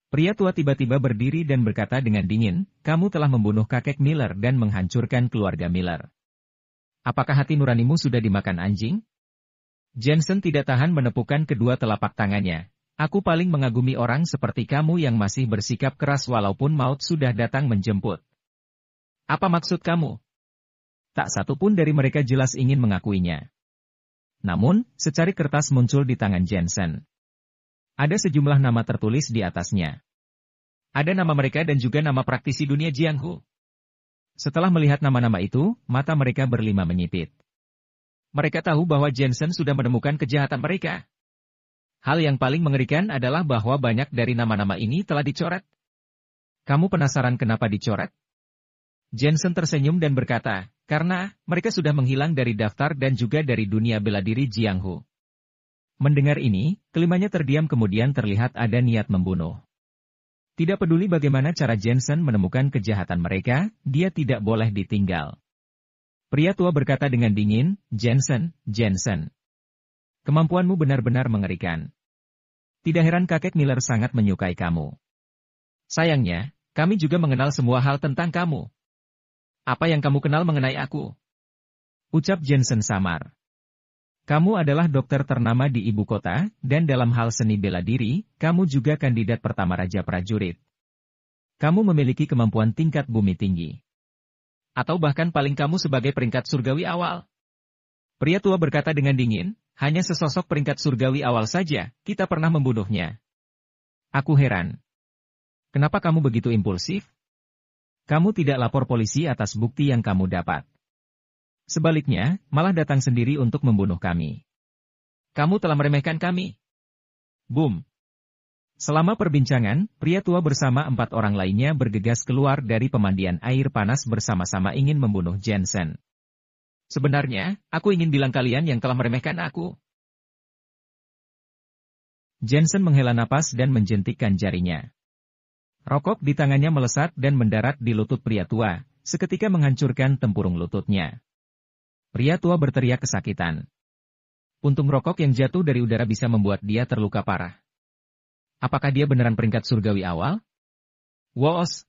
Pria tua tiba-tiba berdiri dan berkata dengan dingin, kamu telah membunuh kakek Miller dan menghancurkan keluarga Miller. Apakah hati nuranimu sudah dimakan anjing? Jensen tidak tahan menepukkan kedua telapak tangannya. Aku paling mengagumi orang seperti kamu yang masih bersikap keras walaupun maut sudah datang menjemput. Apa maksud kamu? Tak satu pun dari mereka jelas ingin mengakuinya. Namun, secari kertas muncul di tangan Jensen. Ada sejumlah nama tertulis di atasnya. Ada nama mereka dan juga nama praktisi dunia Jianghu. Setelah melihat nama-nama itu, mata mereka berlima menyipit. Mereka tahu bahwa Jensen sudah menemukan kejahatan mereka. Hal yang paling mengerikan adalah bahwa banyak dari nama-nama ini telah dicoret. Kamu penasaran kenapa dicoret? Jensen tersenyum dan berkata, karena mereka sudah menghilang dari daftar dan juga dari dunia bela diri Jianghu. Mendengar ini, kelimanya terdiam kemudian terlihat ada niat membunuh. Tidak peduli bagaimana cara Jensen menemukan kejahatan mereka, dia tidak boleh ditinggal. Pria tua berkata dengan dingin, Jensen, kemampuanmu benar-benar mengerikan. Tidak heran kakek Miller sangat menyukai kamu. Sayangnya, kami juga mengenal semua hal tentang kamu. Apa yang kamu kenal mengenai aku? Ucap Jensen samar. Kamu adalah dokter ternama di ibu kota, dan dalam hal seni bela diri, kamu juga kandidat pertama Raja Prajurit. Kamu memiliki kemampuan tingkat bumi tinggi. Atau bahkan paling kamu sebagai peringkat surgawi awal. Pria tua berkata dengan dingin, hanya sesosok peringkat surgawi awal saja, kita pernah membunuhnya. Aku heran. Kenapa kamu begitu impulsif? Kamu tidak lapor polisi atas bukti yang kamu dapat. Sebaliknya, malah datang sendiri untuk membunuh kami. Kamu telah meremehkan kami. Boom. Selama perbincangan, pria tua bersama 4 orang lainnya bergegas keluar dari pemandian air panas bersama-sama ingin membunuh Jensen. Sebenarnya, aku ingin bilang kalian yang telah meremehkan aku. Jensen menghela napas dan menjentikkan jarinya. Rokok di tangannya melesat dan mendarat di lutut pria tua, seketika menghancurkan tempurung lututnya. Pria tua berteriak kesakitan. Puntung rokok yang jatuh dari udara bisa membuat dia terluka parah. Apakah dia beneran peringkat surgawi awal? Wos.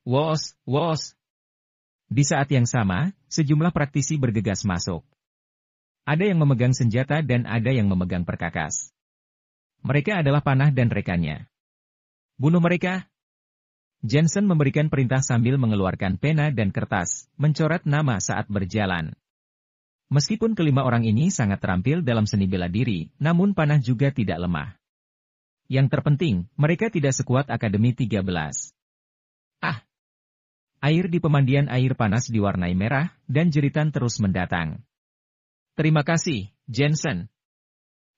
Di saat yang sama, sejumlah praktisi bergegas masuk. Ada yang memegang senjata dan ada yang memegang perkakas. Mereka adalah panah dan rekannya. Bunuh mereka! Jensen memberikan perintah sambil mengeluarkan pena dan kertas, mencoret nama saat berjalan. Meskipun kelima orang ini sangat terampil dalam seni bela diri, namun panah juga tidak lemah. Yang terpenting, mereka tidak sekuat Akademi 13. Air di pemandian air panas diwarnai merah, dan jeritan terus mendatang. Terima kasih, Jensen.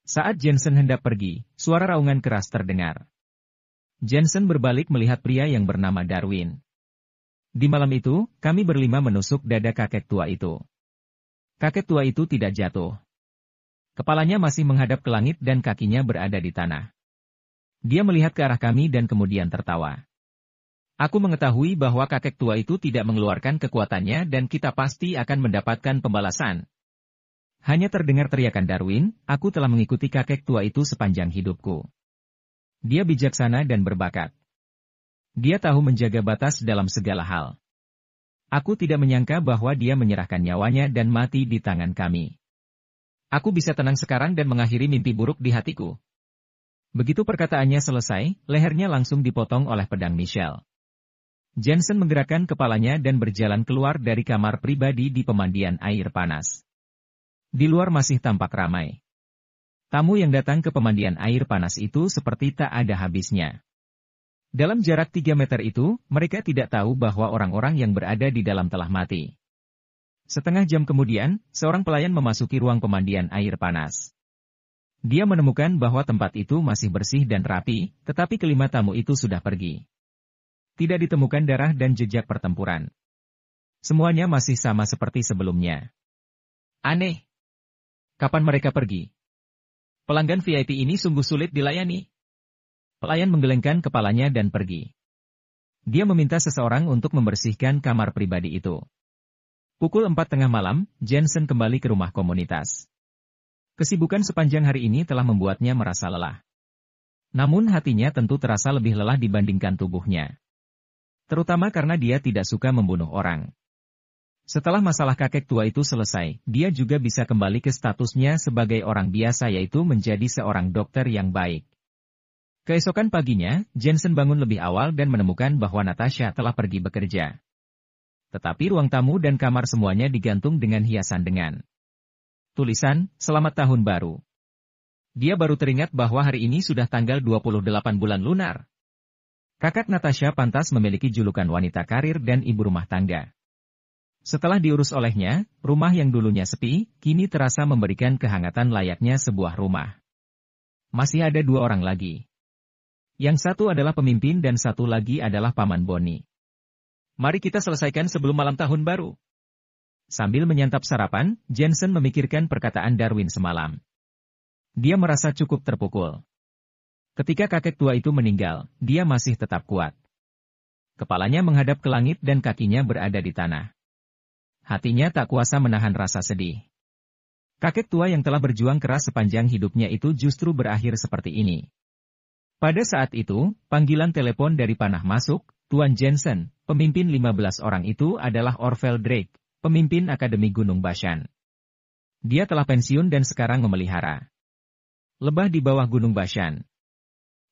Saat Jensen hendak pergi, suara raungan keras terdengar. Jensen berbalik melihat pria yang bernama Darwin. Di malam itu, kami berlima menusuk dada kakek tua itu. Kakek tua itu tidak jatuh. Kepalanya masih menghadap ke langit dan kakinya berada di tanah. Dia melihat ke arah kami dan kemudian tertawa. Aku mengetahui bahwa kakek tua itu tidak mengeluarkan kekuatannya dan kita pasti akan mendapatkan pembalasan. Hanya terdengar teriakan Darwin, aku telah mengikuti kakek tua itu sepanjang hidupku. Dia bijaksana dan berbakat. Dia tahu menjaga batas dalam segala hal. Aku tidak menyangka bahwa dia menyerahkan nyawanya dan mati di tangan kami. Aku bisa tenang sekarang dan mengakhiri mimpi buruk di hatiku. Begitu perkataannya selesai, lehernya langsung dipotong oleh pedang Michelle. Jensen menggerakkan kepalanya dan berjalan keluar dari kamar pribadi di pemandian air panas. Di luar masih tampak ramai. Tamu yang datang ke pemandian air panas itu seperti tak ada habisnya. Dalam jarak 3 meter itu, mereka tidak tahu bahwa orang-orang yang berada di dalam telah mati. Setengah jam kemudian, seorang pelayan memasuki ruang pemandian air panas. Dia menemukan bahwa tempat itu masih bersih dan rapi, tetapi kelima tamu itu sudah pergi. Tidak ditemukan darah dan jejak pertempuran. Semuanya masih sama seperti sebelumnya. Aneh. Kapan mereka pergi? Pelanggan VIP ini sungguh sulit dilayani. Pelayan menggelengkan kepalanya dan pergi. Dia meminta seseorang untuk membersihkan kamar pribadi itu. Pukul 4 tengah malam, Jensen kembali ke rumah komunitas. Kesibukan sepanjang hari ini telah membuatnya merasa lelah. Namun hatinya tentu terasa lebih lelah dibandingkan tubuhnya. Terutama karena dia tidak suka membunuh orang. Setelah masalah kakek tua itu selesai, dia juga bisa kembali ke statusnya sebagai orang biasa yaitu menjadi seorang dokter yang baik. Keesokan paginya, Jensen bangun lebih awal dan menemukan bahwa Natasha telah pergi bekerja. Tetapi ruang tamu dan kamar semuanya digantung dengan hiasan dengan tulisan, Selamat Tahun Baru. Dia baru teringat bahwa hari ini sudah tanggal 28 bulan lunar. Kakak Natasha pantas memiliki julukan wanita karir dan ibu rumah tangga. Setelah diurus olehnya, rumah yang dulunya sepi, kini terasa memberikan kehangatan layaknya sebuah rumah. Masih ada 2 orang lagi. Yang satu adalah pemimpin dan satu lagi adalah Paman Boni. Mari kita selesaikan sebelum malam tahun baru. Sambil menyantap sarapan, Jensen memikirkan perkataan Darwin semalam. Dia merasa cukup terpukul. Ketika kakek tua itu meninggal, dia masih tetap kuat. Kepalanya menghadap ke langit dan kakinya berada di tanah. Hatinya tak kuasa menahan rasa sedih. Kakek tua yang telah berjuang keras sepanjang hidupnya itu justru berakhir seperti ini. Pada saat itu, panggilan telepon dari panah masuk. Tuan Jensen, pemimpin 15 orang itu adalah Orville Drake, pemimpin Akademi Gunung Bashan. Dia telah pensiun dan sekarang memelihara lebah di bawah Gunung Bashan.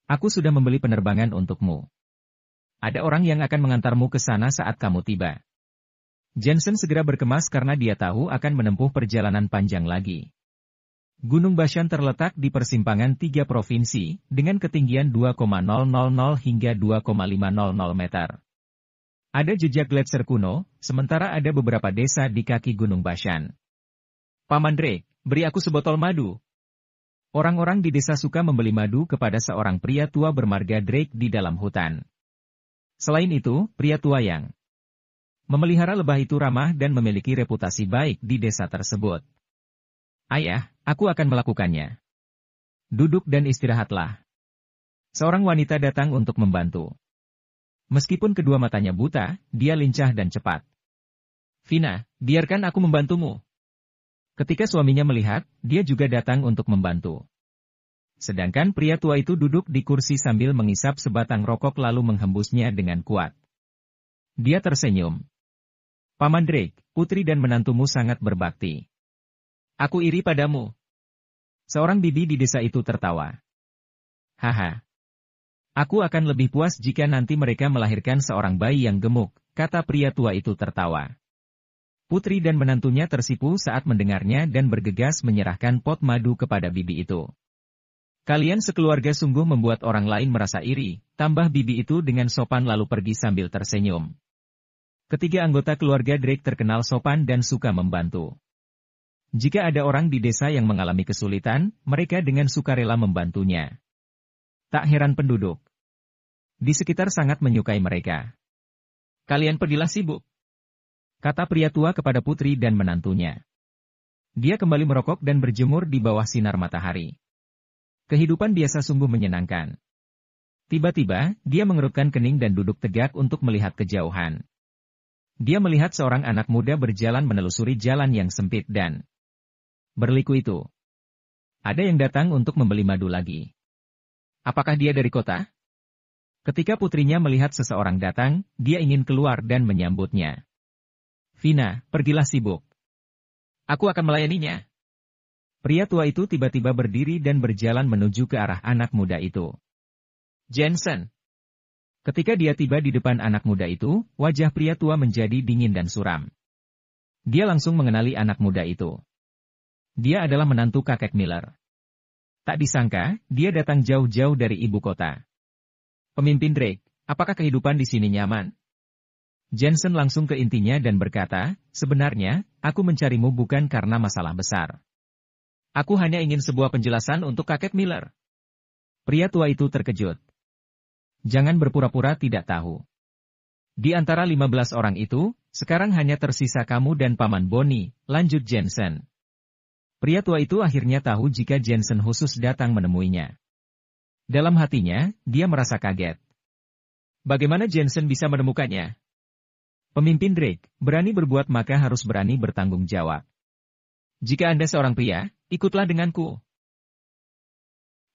Aku sudah membeli penerbangan untukmu. Ada orang yang akan mengantarmu ke sana saat kamu tiba. Jensen segera berkemas karena dia tahu akan menempuh perjalanan panjang lagi. Gunung Bashan terletak di persimpangan 3 provinsi, dengan ketinggian 2,000 hingga 2,500 meter. Ada jejak gletser kuno, sementara ada beberapa desa di kaki Gunung Bashan. Paman Drake, beri aku sebotol madu. Orang-orang di desa suka membeli madu kepada seorang pria tua bermarga Drake di dalam hutan. Selain itu, pria tua yang memelihara lebah itu ramah dan memiliki reputasi baik di desa tersebut. Ayah, aku akan melakukannya. Duduk dan istirahatlah. Seorang wanita datang untuk membantu. Meskipun kedua matanya buta, dia lincah dan cepat. Vina, biarkan aku membantumu. Ketika suaminya melihat, dia juga datang untuk membantu. Sedangkan pria tua itu duduk di kursi sambil mengisap sebatang rokok lalu menghembusnya dengan kuat. Dia tersenyum. Paman Drake, putri dan menantumu sangat berbakti. Aku iri padamu. Seorang bibi di desa itu tertawa. Haha. Aku akan lebih puas jika nanti mereka melahirkan seorang bayi yang gemuk, kata pria tua itu tertawa. Putri dan menantunya tersipu saat mendengarnya dan bergegas menyerahkan pot madu kepada bibi itu. Kalian sekeluarga sungguh membuat orang lain merasa iri, tambah bibi itu dengan sopan lalu pergi sambil tersenyum. Ketiga anggota keluarga Drake terkenal sopan dan suka membantu. Jika ada orang di desa yang mengalami kesulitan, mereka dengan sukarela membantunya. Tak heran penduduk di sekitar sangat menyukai mereka. Kalian pergilah sibuk, kata pria tua kepada putri dan menantunya. Dia kembali merokok dan berjemur di bawah sinar matahari. Kehidupan biasa sungguh menyenangkan. Tiba-tiba, dia mengerutkan kening dan duduk tegak untuk melihat kejauhan. Dia melihat seorang anak muda berjalan menelusuri jalan yang sempit dan berliku itu. Ada yang datang untuk membeli madu lagi. Apakah dia dari kota? Ketika putrinya melihat seseorang datang, dia ingin keluar dan menyambutnya. Vina, pergilah sibuk. Aku akan melayaninya. Pria tua itu tiba-tiba berdiri dan berjalan menuju ke arah anak muda itu. Jensen. Ketika dia tiba di depan anak muda itu, wajah pria tua menjadi dingin dan suram. Dia langsung mengenali anak muda itu. Dia adalah menantu kakek Miller. Tak disangka, dia datang jauh-jauh dari ibu kota. Pemimpin Drake, apakah kehidupan di sini nyaman? Jensen langsung ke intinya dan berkata, sebenarnya, aku mencarimu bukan karena masalah besar. Aku hanya ingin sebuah penjelasan untuk kakek Miller. Pria tua itu terkejut. Jangan berpura-pura tidak tahu. Di antara 15 orang itu, sekarang hanya tersisa kamu dan Paman Boni, lanjut Jensen. Pria tua itu akhirnya tahu jika Jensen khusus datang menemuinya. Dalam hatinya, dia merasa kaget. Bagaimana Jensen bisa menemukannya? Pemimpin Drake, berani berbuat maka harus berani bertanggung jawab. Jika Anda seorang pria, ikutlah denganku.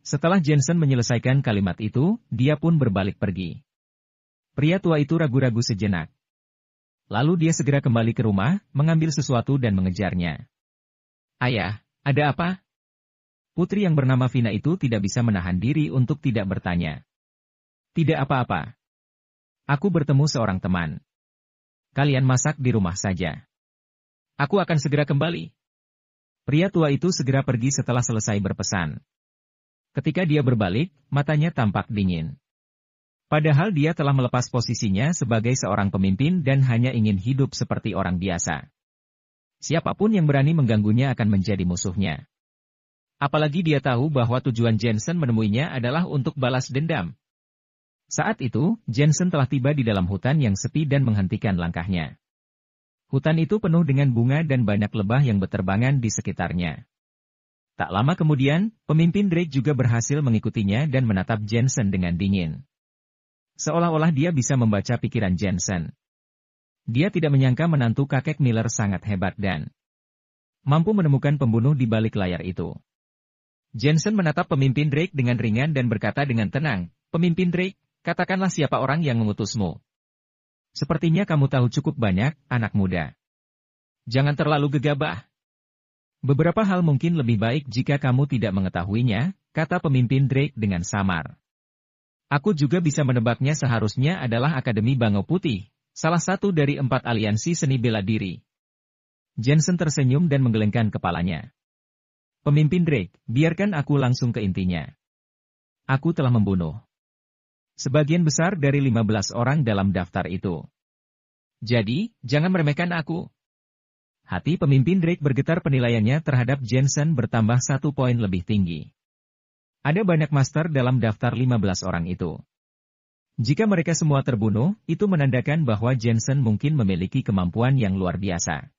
Setelah Jensen menyelesaikan kalimat itu, dia pun berbalik pergi. Pria tua itu ragu-ragu sejenak. Lalu dia segera kembali ke rumah, mengambil sesuatu dan mengejarnya. Ayah, ada apa? Putri yang bernama Vina itu tidak bisa menahan diri untuk tidak bertanya. Tidak apa-apa. Aku bertemu seorang teman. Kalian masak di rumah saja. Aku akan segera kembali. Pria tua itu segera pergi setelah selesai berpesan. Ketika dia berbalik, matanya tampak dingin. Padahal dia telah melepas posisinya sebagai seorang pemimpin dan hanya ingin hidup seperti orang biasa. Siapapun yang berani mengganggunya akan menjadi musuhnya. Apalagi dia tahu bahwa tujuan Jensen menemuinya adalah untuk balas dendam. Saat itu, Jensen telah tiba di dalam hutan yang sepi dan menghentikan langkahnya. Hutan itu penuh dengan bunga dan banyak lebah yang berterbangan di sekitarnya. Tak lama kemudian, pemimpin Drake juga berhasil mengikutinya dan menatap Jensen dengan dingin. Seolah-olah dia bisa membaca pikiran Jensen. Dia tidak menyangka menantu kakek Miller sangat hebat dan mampu menemukan pembunuh di balik layar itu. Jensen menatap pemimpin Drake dengan ringan dan berkata dengan tenang, "Pemimpin Drake, katakanlah siapa orang yang mengutusmu. Sepertinya kamu tahu cukup banyak, anak muda. Jangan terlalu gegabah. Beberapa hal mungkin lebih baik jika kamu tidak mengetahuinya," kata pemimpin Drake dengan samar. "Aku juga bisa menebaknya, seharusnya adalah Akademi Bangau Putih, salah satu dari 4 aliansi seni bela diri." Jensen tersenyum dan menggelengkan kepalanya. "Pemimpin Drake, biarkan aku langsung ke intinya. Aku telah membunuh sebagian besar dari 15 orang dalam daftar itu. Jadi, jangan meremehkan aku." Hati pemimpin Drake bergetar, penilaiannya terhadap Jensen bertambah 1 poin lebih tinggi. Ada banyak master dalam daftar 15 orang itu. Jika mereka semua terbunuh, itu menandakan bahwa Jensen mungkin memiliki kemampuan yang luar biasa.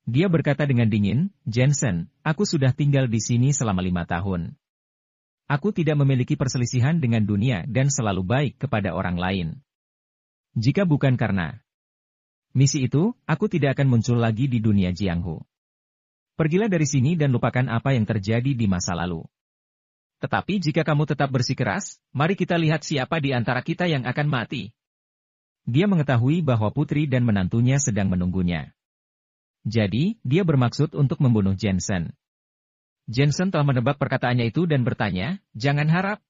Dia berkata dengan dingin, "Jensen, aku sudah tinggal di sini selama 5 tahun. Aku tidak memiliki perselisihan dengan dunia dan selalu baik kepada orang lain. Jika bukan karena misi itu, aku tidak akan muncul lagi di dunia Jianghu. Pergilah dari sini dan lupakan apa yang terjadi di masa lalu. Tetapi jika kamu tetap bersikeras, mari kita lihat siapa di antara kita yang akan mati." Dia mengetahui bahwa putri dan menantunya sedang menunggunya. Jadi, dia bermaksud untuk membunuh Jensen. Jensen telah menebak perkataannya itu dan bertanya, "Jangan harap.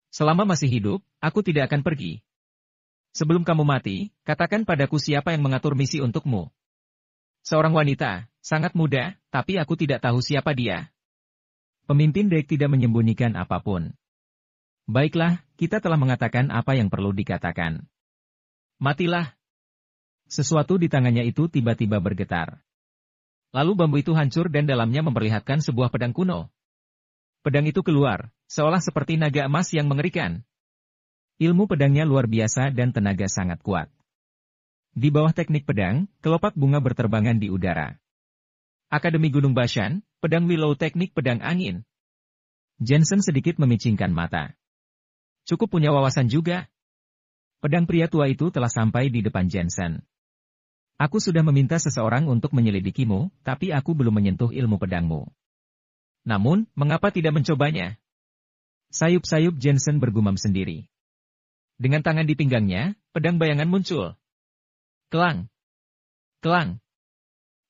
Selama masih hidup, aku tidak akan pergi. Sebelum kamu mati, katakan padaku siapa yang mengatur misi untukmu." "Seorang wanita, sangat muda, tapi aku tidak tahu siapa dia." Pemimpin Drake tidak menyembunyikan apapun. "Baiklah, kita telah mengatakan apa yang perlu dikatakan. Matilah." Sesuatu di tangannya itu tiba-tiba bergetar. Lalu bambu itu hancur dan dalamnya memperlihatkan sebuah pedang kuno. Pedang itu keluar, seolah seperti naga emas yang mengerikan. Ilmu pedangnya luar biasa dan tenaga sangat kuat. Di bawah teknik pedang, kelopak bunga berterbangan di udara. Akademi Gunung Bashan, pedang Willow, teknik pedang angin. Jensen sedikit memicingkan mata. Cukup punya wawasan juga. Pedang pria tua itu telah sampai di depan Jensen. "Aku sudah meminta seseorang untuk menyelidikimu, tapi aku belum menyentuh ilmu pedangmu. Namun, mengapa tidak mencobanya?" Sayup-sayup Jensen bergumam sendiri. Dengan tangan di pinggangnya, pedang bayangan muncul. Kelang! Kelang!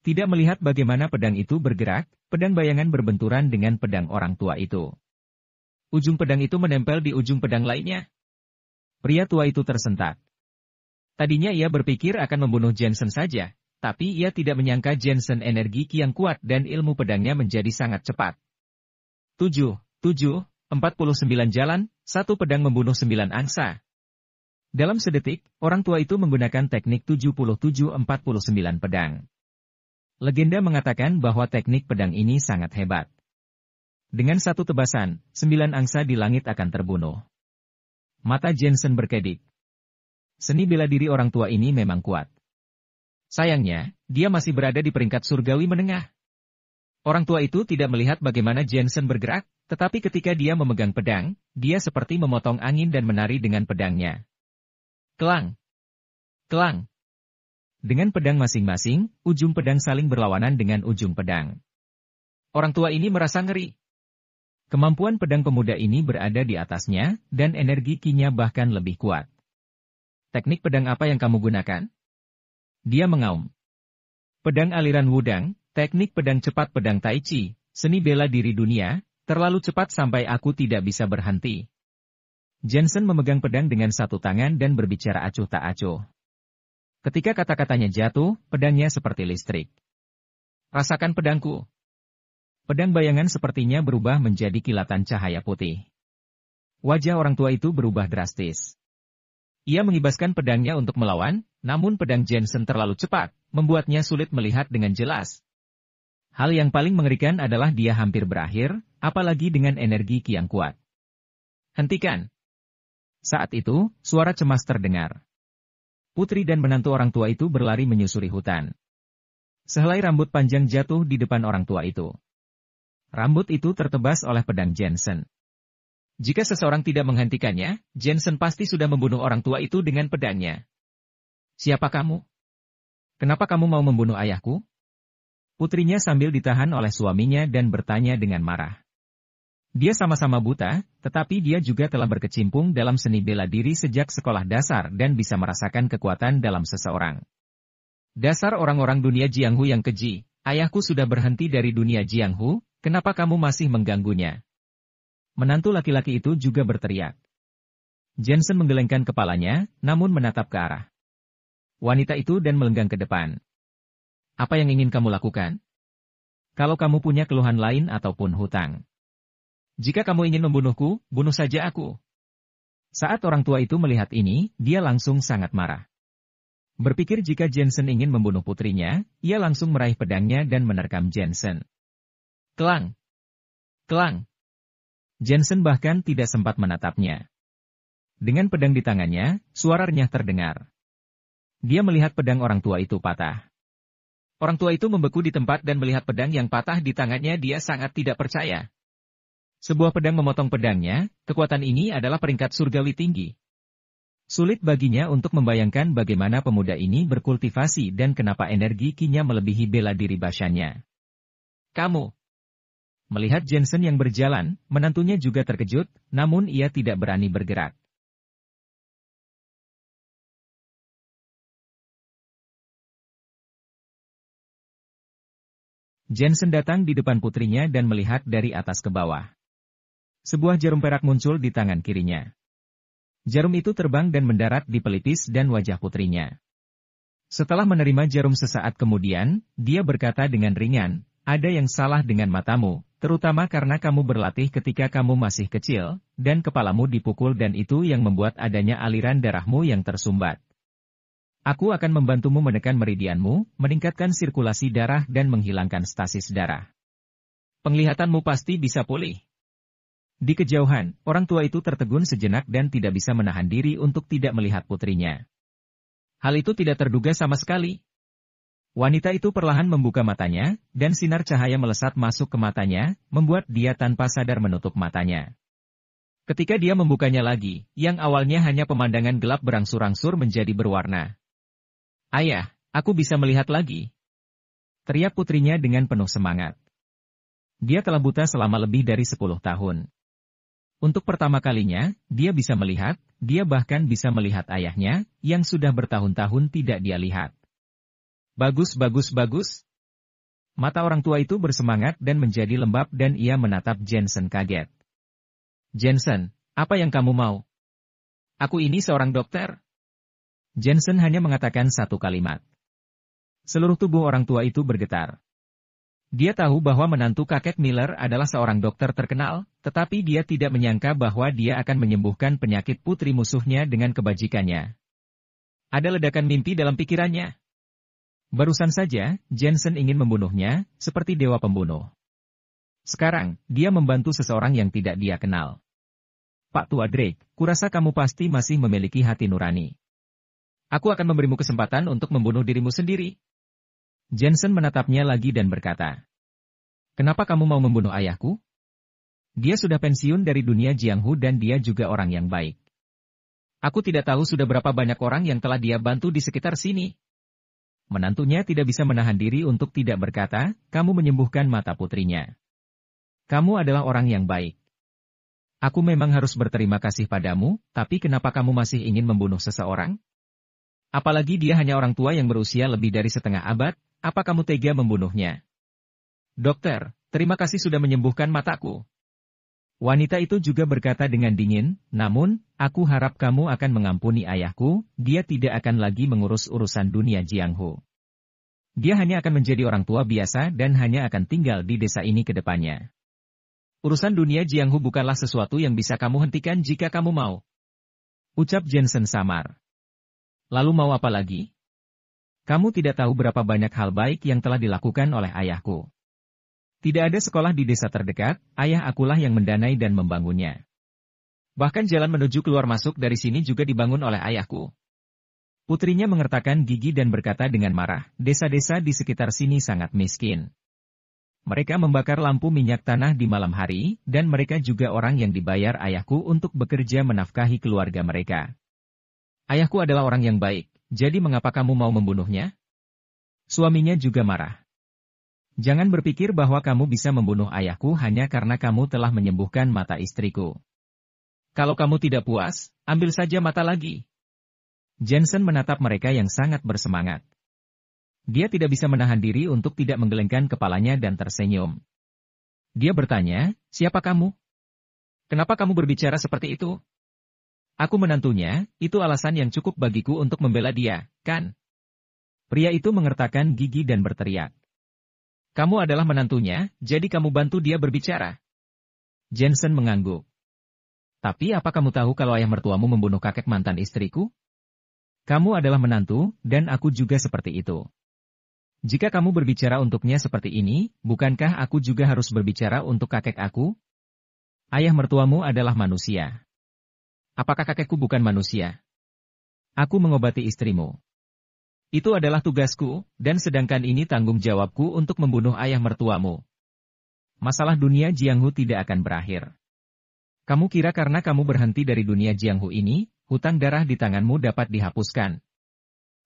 Tidak melihat bagaimana pedang itu bergerak, pedang bayangan berbenturan dengan pedang orang tua itu. Ujung pedang itu menempel di ujung pedang lainnya. Pria tua itu tersentak. Tadinya ia berpikir akan membunuh Jensen saja, tapi ia tidak menyangka Jensen energi ki yang kuat dan ilmu pedangnya menjadi sangat cepat. 49 jalan, 1 pedang membunuh 9 angsa. Dalam sedetik, orang tua itu menggunakan teknik 49 pedang. Legenda mengatakan bahwa teknik pedang ini sangat hebat. Dengan 1 tebasan, 9 angsa di langit akan terbunuh. Mata Jensen berkedip. Seni bela diri orang tua ini memang kuat. Sayangnya, dia masih berada di peringkat surgawi menengah. Orang tua itu tidak melihat bagaimana Jensen bergerak, tetapi ketika dia memegang pedang, dia seperti memotong angin dan menari dengan pedangnya. Kelang! Kelang! Dengan pedang masing-masing, ujung pedang saling berlawanan dengan ujung pedang. Orang tua ini merasa ngeri. Kemampuan pedang pemuda ini berada di atasnya, dan energi ki-nya bahkan lebih kuat. "Teknik pedang apa yang kamu gunakan?" Dia mengaum. "Pedang aliran Wudang, teknik pedang cepat pedang Tai Chi, seni bela diri dunia, terlalu cepat sampai aku tidak bisa berhenti." Jensen memegang pedang dengan 1 tangan dan berbicara acuh tak acuh. Ketika kata-katanya jatuh, pedangnya seperti listrik. "Rasakan pedangku." Pedang bayangan sepertinya berubah menjadi kilatan cahaya putih. Wajah orang tua itu berubah drastis. Ia mengibaskan pedangnya untuk melawan, namun pedang Jensen terlalu cepat, membuatnya sulit melihat dengan jelas. Hal yang paling mengerikan adalah dia hampir berakhir, apalagi dengan energi Qi yang kuat. Hentikan! Saat itu, suara cemas terdengar. Putri dan menantu orang tua itu berlari menyusuri hutan. Sehelai rambut panjang jatuh di depan orang tua itu. Rambut itu tertebas oleh pedang Jensen. Jika seseorang tidak menghentikannya, Jensen pasti sudah membunuh orang tua itu dengan pedangnya. Siapa kamu? Kenapa kamu mau membunuh ayahku? Putrinya sambil ditahan oleh suaminya dan bertanya dengan marah. Dia sama-sama buta, tetapi dia juga telah berkecimpung dalam seni bela diri sejak sekolah dasar dan bisa merasakan kekuatan dalam seseorang. Dasar orang-orang dunia Jianghu yang keji, ayahku sudah berhenti dari dunia Jianghu, kenapa kamu masih mengganggunya? Menantu laki-laki itu juga berteriak. Jensen menggelengkan kepalanya, namun menatap ke arah wanita itu dan melenggang ke depan. Apa yang ingin kamu lakukan? Kalau kamu punya keluhan lain ataupun hutang. Jika kamu ingin membunuhku, bunuh saja aku. Saat orang tua itu melihat ini, dia langsung sangat marah. Berpikir jika Jensen ingin membunuh putrinya, ia langsung meraih pedangnya dan menerkam Jensen. Kelang! Kelang! Jensen bahkan tidak sempat menatapnya. Dengan pedang di tangannya, suara renyah terdengar. Dia melihat pedang orang tua itu patah. Orang tua itu membeku di tempat dan melihat pedang yang patah di tangannya, dia sangat tidak percaya. Sebuah pedang memotong pedangnya, kekuatan ini adalah peringkat surgawi tinggi. Sulit baginya untuk membayangkan bagaimana pemuda ini berkultivasi dan kenapa energi Qi-nya melebihi bela diri Bashannya. Kamu! Melihat Jensen yang berjalan, menantunya juga terkejut, namun ia tidak berani bergerak. Jensen datang di depan putrinya dan melihat dari atas ke bawah. Sebuah jarum perak muncul di tangan kirinya. Jarum itu terbang dan mendarat di pelipis dan wajah putrinya. Setelah menerima jarum sesaat kemudian, dia berkata dengan ringan, ada yang salah dengan matamu, terutama karena kamu berlatih ketika kamu masih kecil, dan kepalamu dipukul dan itu yang membuat adanya aliran darahmu yang tersumbat. Aku akan membantumu menekan meridianmu, meningkatkan sirkulasi darah dan menghilangkan stasis darah. Penglihatanmu pasti bisa pulih. Di kejauhan, orang tua itu tertegun sejenak dan tidak bisa menahan diri untuk tidak melihat putrinya. Hal itu tidak terduga sama sekali. Wanita itu perlahan membuka matanya, dan sinar cahaya melesat masuk ke matanya, membuat dia tanpa sadar menutup matanya. Ketika dia membukanya lagi, yang awalnya hanya pemandangan gelap berangsur-angsur menjadi berwarna. Ayah, aku bisa melihat lagi. Teriak putrinya dengan penuh semangat. Dia telah buta selama lebih dari 10 tahun. Untuk pertama kalinya, dia bisa melihat, dia bahkan bisa melihat ayahnya, yang sudah bertahun-tahun tidak dia lihat. Bagus, bagus, bagus. Mata orang tua itu bersemangat dan menjadi lembab dan ia menatap Jensen kaget. Jensen, apa yang kamu mau? Aku ini seorang dokter. Jensen hanya mengatakan satu kalimat. Seluruh tubuh orang tua itu bergetar. Dia tahu bahwa menantu kakek Miller adalah seorang dokter terkenal, tetapi dia tidak menyangka bahwa dia akan menyembuhkan penyakit putri musuhnya dengan kebajikannya. Ada ledakan mimpi dalam pikirannya. Barusan saja, Jensen ingin membunuhnya, seperti dewa pembunuh. Sekarang, dia membantu seseorang yang tidak dia kenal. Pak Tua Drake, kurasa kamu pasti masih memiliki hati nurani. Aku akan memberimu kesempatan untuk membunuh dirimu sendiri. Jensen menatapnya lagi dan berkata, kenapa kamu mau membunuh ayahku? Dia sudah pensiun dari dunia Jianghu dan dia juga orang yang baik. Aku tidak tahu sudah berapa banyak orang yang telah dia bantu di sekitar sini. Menantunya tidak bisa menahan diri untuk tidak berkata, kamu menyembuhkan mata putrinya. Kamu adalah orang yang baik. Aku memang harus berterima kasih padamu, tapi kenapa kamu masih ingin membunuh seseorang? Apalagi dia hanya orang tua yang berusia lebih dari setengah abad, apa kamu tega membunuhnya? Dokter, terima kasih sudah menyembuhkan mataku. Wanita itu juga berkata dengan dingin, namun, aku harap kamu akan mengampuni ayahku, dia tidak akan lagi mengurus urusan dunia Jianghu. Dia hanya akan menjadi orang tua biasa dan hanya akan tinggal di desa ini ke depannya. Urusan dunia Jianghu bukanlah sesuatu yang bisa kamu hentikan jika kamu mau. Ucap Jensen samar. Lalu mau apa lagi? Kamu tidak tahu berapa banyak hal baik yang telah dilakukan oleh ayahku. Tidak ada sekolah di desa terdekat, ayah akulah yang mendanai dan membangunnya. Bahkan jalan menuju keluar masuk dari sini juga dibangun oleh ayahku. Putrinya mengertakkan gigi dan berkata dengan marah, desa-desa di sekitar sini sangat miskin. Mereka membakar lampu minyak tanah di malam hari, dan mereka juga orang yang dibayar ayahku untuk bekerja menafkahi keluarga mereka. Ayahku adalah orang yang baik, jadi mengapa kamu mau membunuhnya? Suaminya juga marah. Jangan berpikir bahwa kamu bisa membunuh ayahku hanya karena kamu telah menyembuhkan mata istriku. Kalau kamu tidak puas, ambil saja mata lagi. Jensen menatap mereka yang sangat bersemangat. Dia tidak bisa menahan diri untuk tidak menggelengkan kepalanya dan tersenyum. Dia bertanya, siapa kamu? Kenapa kamu berbicara seperti itu? Aku menantunya, itu alasan yang cukup bagiku untuk membela dia, kan? Pria itu mengertakkan gigi dan berteriak. Kamu adalah menantunya, jadi kamu bantu dia berbicara. Jensen mengangguk. Tapi apa kamu tahu kalau ayah mertuamu membunuh kakek mantan istriku? Kamu adalah menantu, dan aku juga seperti itu. Jika kamu berbicara untuknya seperti ini, bukankah aku juga harus berbicara untuk kakek aku? Ayah mertuamu adalah manusia. Apakah kakekku bukan manusia? Aku mengobati istrimu. Itu adalah tugasku, dan sedangkan ini tanggung jawabku untuk membunuh ayah mertuamu. Masalah dunia Jianghu tidak akan berakhir. Kamu kira karena kamu berhenti dari dunia Jianghu ini, hutang darah di tanganmu dapat dihapuskan.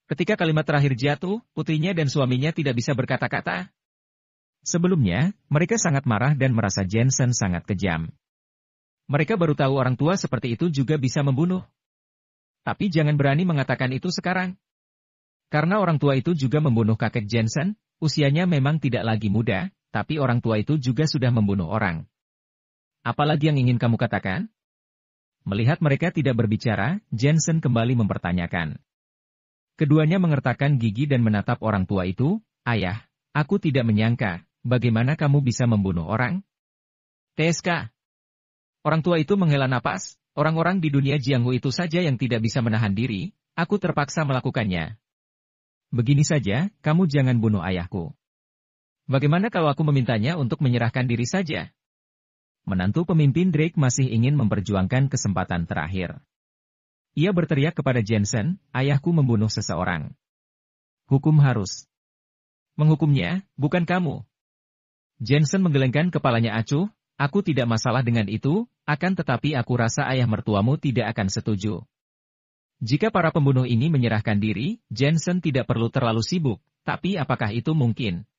Ketika kalimat terakhir jatuh, putrinya dan suaminya tidak bisa berkata-kata. Sebelumnya, mereka sangat marah dan merasa Jensen sangat kejam. Mereka baru tahu orang tua seperti itu juga bisa membunuh. Tapi jangan berani mengatakan itu sekarang. Karena orang tua itu juga membunuh kakek Jensen, usianya memang tidak lagi muda, tapi orang tua itu juga sudah membunuh orang. Apalagi yang ingin kamu katakan? Melihat mereka tidak berbicara, Jensen kembali mempertanyakan. Keduanya mengertakkan gigi dan menatap orang tua itu, ayah, aku tidak menyangka, bagaimana kamu bisa membunuh orang? TSK. Orang tua itu menghela napas, orang-orang di dunia Jianghu itu saja yang tidak bisa menahan diri, aku terpaksa melakukannya. Begini saja, kamu jangan bunuh ayahku. Bagaimana kalau aku memintanya untuk menyerahkan diri saja? Menantu pemimpin Drake masih ingin memperjuangkan kesempatan terakhir. Ia berteriak kepada Jensen, ayahku membunuh seseorang. Hukum harus menghukumnya, bukan kamu. Jensen menggelengkan kepalanya acuh, aku tidak masalah dengan itu, akan tetapi aku rasa ayah mertuamu tidak akan setuju. Jika para pembunuh ini menyerahkan diri, Jensen tidak perlu terlalu sibuk, tapi apakah itu mungkin?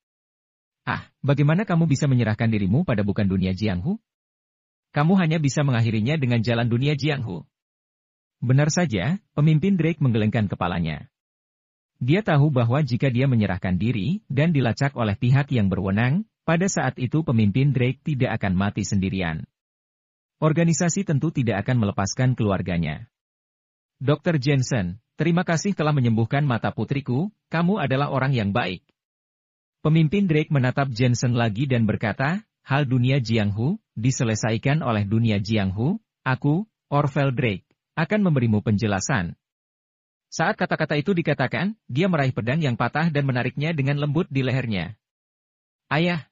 Bagaimana kamu bisa menyerahkan dirimu pada bukan dunia Jianghu? Kamu hanya bisa mengakhirinya dengan jalan dunia Jianghu. Benar saja, pemimpin Drake menggelengkan kepalanya. Dia tahu bahwa jika dia menyerahkan diri dan dilacak oleh pihak yang berwenang, pada saat itu pemimpin Drake tidak akan mati sendirian. Organisasi tentu tidak akan melepaskan keluarganya. Dr. Jensen, terima kasih telah menyembuhkan mata putriku, kamu adalah orang yang baik. Pemimpin Drake menatap Jensen lagi dan berkata, hal dunia Jianghu, diselesaikan oleh dunia Jianghu, aku, Orville Drake, akan memberimu penjelasan. Saat kata-kata itu dikatakan, dia meraih pedang yang patah dan menariknya dengan lembut di lehernya. Ayah!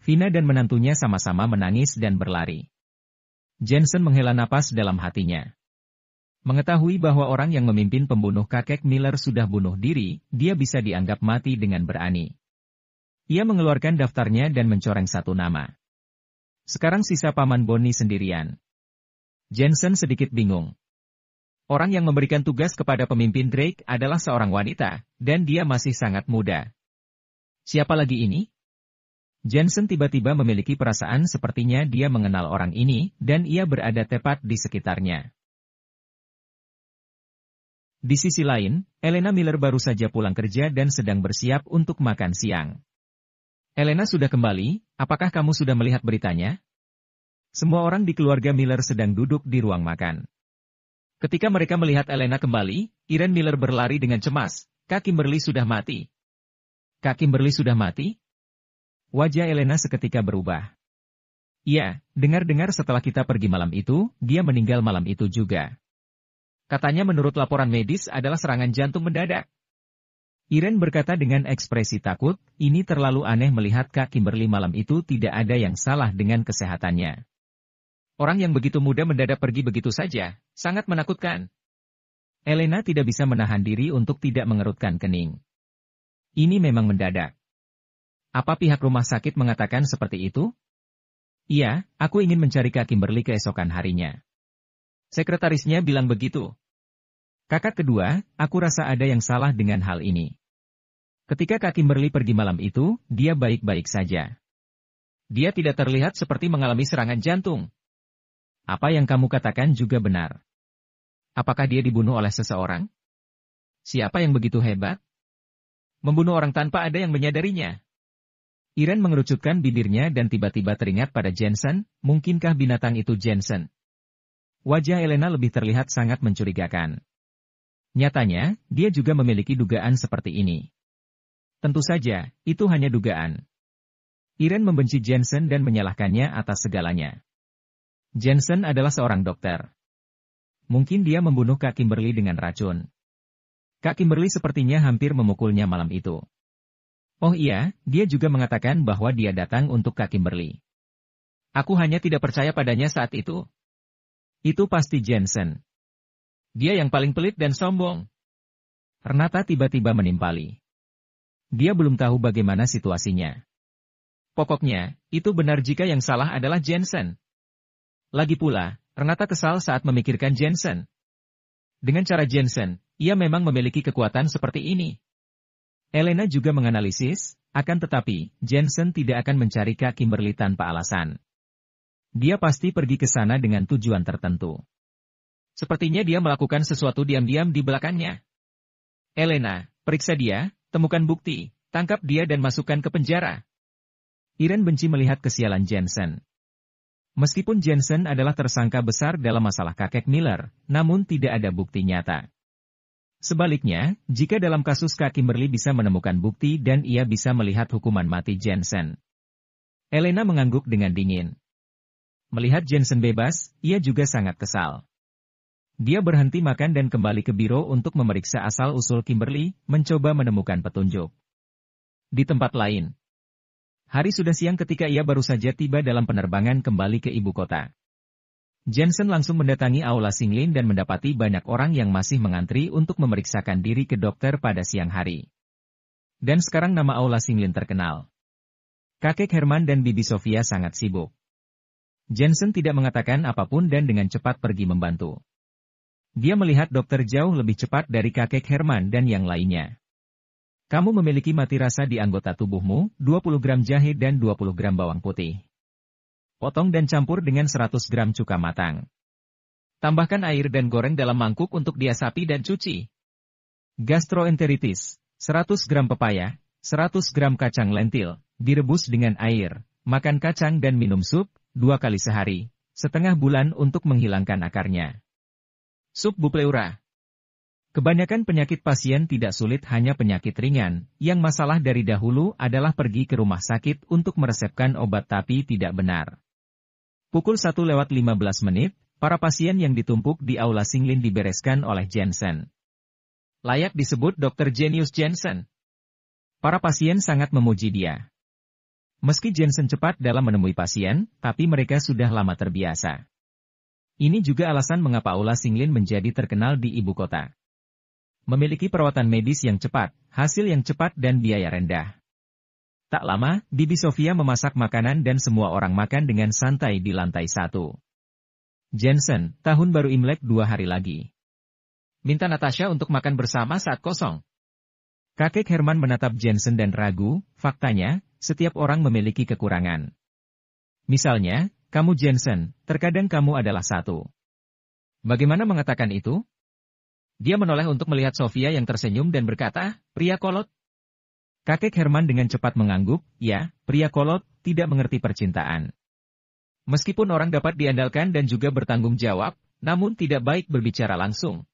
Vina dan menantunya sama-sama menangis dan berlari. Jensen menghela napas dalam hatinya. Mengetahui bahwa orang yang memimpin pembunuh kakek Miller sudah bunuh diri, dia bisa dianggap mati dengan berani. Ia mengeluarkan daftarnya dan mencoreng satu nama. Sekarang sisa Paman Bonnie sendirian. Jensen sedikit bingung. Orang yang memberikan tugas kepada pemimpin Drake adalah seorang wanita, dan dia masih sangat muda. Siapa lagi ini? Jensen tiba-tiba memiliki perasaan sepertinya dia mengenal orang ini, dan ia berada tepat di sekitarnya. Di sisi lain, Elena Miller baru saja pulang kerja dan sedang bersiap untuk makan siang. Elena sudah kembali, apakah kamu sudah melihat beritanya? Semua orang di keluarga Miller sedang duduk di ruang makan. Ketika mereka melihat Elena kembali, Irene Miller berlari dengan cemas, Kak Kimberly sudah mati. Kak Kimberly sudah mati? Wajah Elena seketika berubah. Iya, dengar-dengar setelah kita pergi malam itu, dia meninggal malam itu juga. Katanya menurut laporan medis adalah serangan jantung mendadak. Irene berkata dengan ekspresi takut, ini terlalu aneh melihat Kak Kimberly malam itu tidak ada yang salah dengan kesehatannya. Orang yang begitu muda mendadak pergi begitu saja, sangat menakutkan. Elena tidak bisa menahan diri untuk tidak mengerutkan kening. Ini memang mendadak. Apa pihak rumah sakit mengatakan seperti itu? Iya, aku ingin mencari Kak Kimberly keesokan harinya. Sekretarisnya bilang begitu. Kakak kedua, aku rasa ada yang salah dengan hal ini. Ketika Kak Kimberly pergi malam itu, dia baik-baik saja. Dia tidak terlihat seperti mengalami serangan jantung. Apa yang kamu katakan juga benar. Apakah dia dibunuh oleh seseorang? Siapa yang begitu hebat? Membunuh orang tanpa ada yang menyadarinya. Irene mengerucutkan bibirnya dan tiba-tiba teringat pada Jensen, mungkinkah binatang itu Jensen? Wajah Elena lebih terlihat sangat mencurigakan. Nyatanya, dia juga memiliki dugaan seperti ini. Tentu saja, itu hanya dugaan. Irene membenci Jensen dan menyalahkannya atas segalanya. Jensen adalah seorang dokter. Mungkin dia membunuh Kak Kimberly dengan racun. Kak Kimberly sepertinya hampir memukulnya malam itu. Oh iya, dia juga mengatakan bahwa dia datang untuk Kak Kimberly. Aku hanya tidak percaya padanya saat itu. Itu pasti Jensen. Dia yang paling pelit dan sombong. Renata tiba-tiba menimpali. Dia belum tahu bagaimana situasinya. Pokoknya, itu benar jika yang salah adalah Jensen. Lagi pula, Renata kesal saat memikirkan Jensen. Dengan cara Jensen, ia memang memiliki kekuatan seperti ini. Elena juga menganalisis, akan tetapi, Jensen tidak akan mencari Kak Kimberly tanpa alasan. Dia pasti pergi ke sana dengan tujuan tertentu. Sepertinya dia melakukan sesuatu diam-diam di belakangnya. Elena, periksa dia, temukan bukti, tangkap dia dan masukkan ke penjara. Irene benci melihat kesialan Jensen. Meskipun Jensen adalah tersangka besar dalam masalah kakek Miller, namun tidak ada bukti nyata. Sebaliknya, jika dalam kasus Kak Kimberly bisa menemukan bukti dan ia bisa melihat hukuman mati Jensen. Elena mengangguk dengan dingin. Melihat Jensen bebas, ia juga sangat kesal. Dia berhenti makan dan kembali ke biro untuk memeriksa asal-usul Kimberly, mencoba menemukan petunjuk. Di tempat lain. Hari sudah siang ketika ia baru saja tiba dalam penerbangan kembali ke ibu kota. Jensen langsung mendatangi Aula Singlin dan mendapati banyak orang yang masih mengantri untuk memeriksakan diri ke dokter pada siang hari. Dan sekarang nama Aula Singlin terkenal. Kakek Herman dan Bibi Sofia sangat sibuk. Jensen tidak mengatakan apapun dan dengan cepat pergi membantu. Dia melihat dokter jauh lebih cepat dari kakek Herman dan yang lainnya. Kamu memiliki mati rasa di anggota tubuhmu, 20 gram jahe dan 20 gram bawang putih. Potong dan campur dengan 100 gram cuka matang. Tambahkan air dan goreng dalam mangkuk untuk diasapi dan cuci. Gastroenteritis, 100 gram pepaya, 100 gram kacang lentil, direbus dengan air, makan kacang dan minum sup, 2 kali sehari, setengah bulan untuk menghilangkan akarnya. Sup bu pleura. Kebanyakan penyakit pasien tidak sulit hanya penyakit ringan, yang masalah dari dahulu adalah pergi ke rumah sakit untuk meresepkan obat tapi tidak benar. Pukul 1:15 menit, para pasien yang ditumpuk di Aula Singlin dibereskan oleh Jensen. Layak disebut Dr. Jenius Jensen. Para pasien sangat memuji dia. Meski Jensen cepat dalam menemui pasien, tapi mereka sudah lama terbiasa. Ini juga alasan mengapa Aula Singlin menjadi terkenal di ibu kota. Memiliki perawatan medis yang cepat, hasil yang cepat dan biaya rendah. Tak lama, Bibi Sofia memasak makanan dan semua orang makan dengan santai di lantai 1. Jensen, tahun baru Imlek 2 hari lagi. Minta Natasha untuk makan bersama saat kosong. Kakek Herman menatap Jensen dan ragu, faktanya, setiap orang memiliki kekurangan. Misalnya, kamu Jensen, terkadang kamu adalah satu. Bagaimana mengatakan itu? Dia menoleh untuk melihat Sofia yang tersenyum dan berkata, pria kolot. Kakek Herman dengan cepat mengangguk, ya, pria kolot, tidak mengerti percintaan. Meskipun orang dapat diandalkan dan juga bertanggung jawab, namun tidak baik berbicara langsung.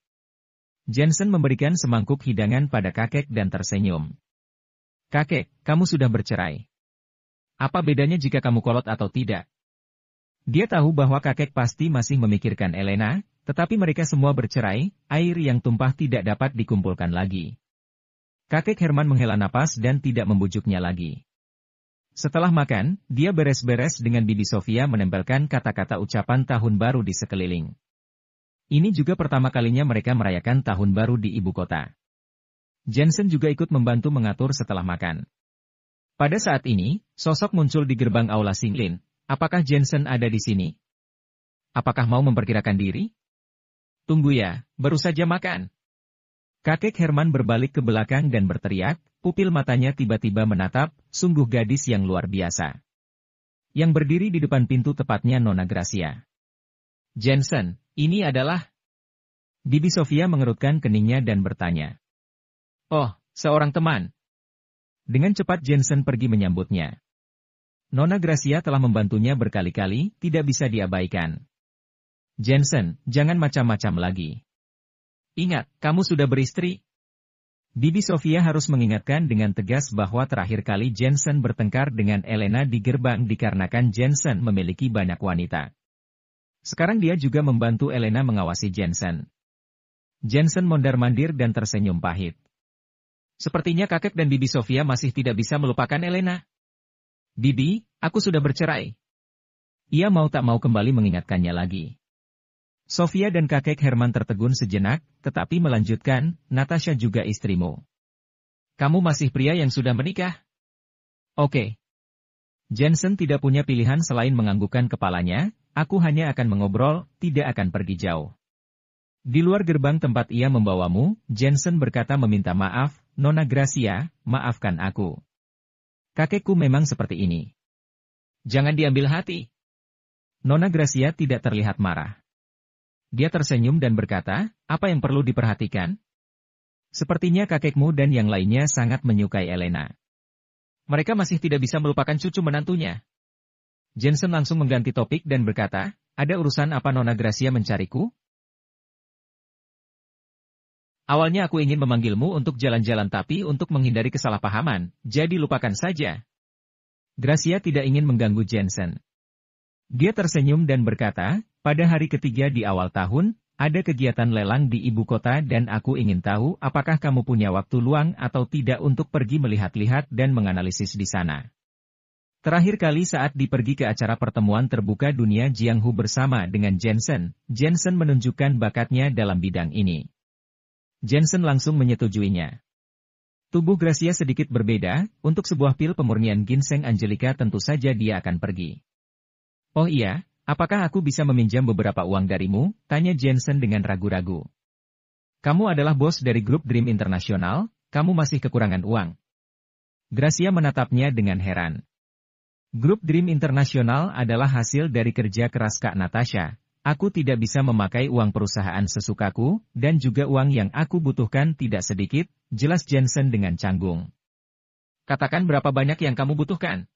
Jensen memberikan semangkuk hidangan pada kakek dan tersenyum. Kakek, kamu sudah bercerai. Apa bedanya jika kamu kolot atau tidak? Dia tahu bahwa kakek pasti masih memikirkan Elena, Tetapi mereka semua bercerai, air yang tumpah tidak dapat dikumpulkan lagi. Kakek Herman menghela napas dan tidak membujuknya lagi. Setelah makan, dia beres-beres dengan Bibi Sofia menempelkan kata-kata ucapan tahun baru di sekeliling. Ini juga pertama kalinya mereka merayakan tahun baru di ibu kota. Jensen juga ikut membantu mengatur setelah makan. Pada saat ini, sosok muncul di gerbang aula Singlin. Apakah Jensen ada di sini? Apakah mau memperkirakan diri? Tunggu ya, baru saja makan. Kakek Herman berbalik ke belakang dan berteriak, pupil matanya tiba-tiba menatap, sungguh gadis yang luar biasa. Yang berdiri di depan pintu tepatnya Nona Gracia. Jensen, ini adalah... Bibi Sofia mengerutkan keningnya dan bertanya. Oh, seorang teman. Dengan cepat Jensen pergi menyambutnya. Nona Gracia telah membantunya berkali-kali, tidak bisa diabaikan. Jensen, jangan macam-macam lagi. Ingat, kamu sudah beristri. Bibi Sofia harus mengingatkan dengan tegas bahwa terakhir kali Jensen bertengkar dengan Elena di gerbang dikarenakan Jensen memiliki banyak wanita. Sekarang dia juga membantu Elena mengawasi Jensen. Jensen mondar-mandir dan tersenyum pahit. Sepertinya kakek dan Bibi Sofia masih tidak bisa melupakan Elena. Bibi, aku sudah bercerai. Ia mau tak mau kembali mengingatkannya lagi. Sofia dan kakek Herman tertegun sejenak, tetapi melanjutkan, Natasha juga istrimu. Kamu masih pria yang sudah menikah? Oke. Jensen tidak punya pilihan selain menganggukkan kepalanya, aku hanya akan mengobrol, tidak akan pergi jauh. Di luar gerbang tempat ia membawamu, Jensen berkata meminta maaf, Nona Gracia, maafkan aku. Kakekku memang seperti ini. Jangan diambil hati. Nona Gracia tidak terlihat marah. Dia tersenyum dan berkata, apa yang perlu diperhatikan? Sepertinya kakekmu dan yang lainnya sangat menyukai Elena. Mereka masih tidak bisa melupakan cucu menantunya. Jensen langsung mengganti topik dan berkata, ada urusan apa Nona Gracia mencariku? Awalnya aku ingin memanggilmu untuk jalan-jalan tapi untuk menghindari kesalahpahaman, jadi lupakan saja. Gracia tidak ingin mengganggu Jensen. Dia tersenyum dan berkata, pada hari ketiga di awal tahun, ada kegiatan lelang di ibu kota dan aku ingin tahu apakah kamu punya waktu luang atau tidak untuk pergi melihat-lihat dan menganalisis di sana. Terakhir kali saat pergi ke acara pertemuan terbuka dunia Jianghu bersama dengan Jensen, Jensen menunjukkan bakatnya dalam bidang ini. Jensen langsung menyetujuinya. Tubuh Gracia sedikit berbeda, untuk sebuah pil pemurnian ginseng Angelica tentu saja dia akan pergi. Oh iya, apakah aku bisa meminjam beberapa uang darimu? Tanya Jensen dengan ragu-ragu. Kamu adalah bos dari grup Dream Internasional, kamu masih kekurangan uang. Gracia menatapnya dengan heran. Grup Dream Internasional adalah hasil dari kerja keras Kak Natasha. Aku tidak bisa memakai uang perusahaan sesukaku, dan juga uang yang aku butuhkan tidak sedikit, jelas Jensen dengan canggung. Katakan berapa banyak yang kamu butuhkan?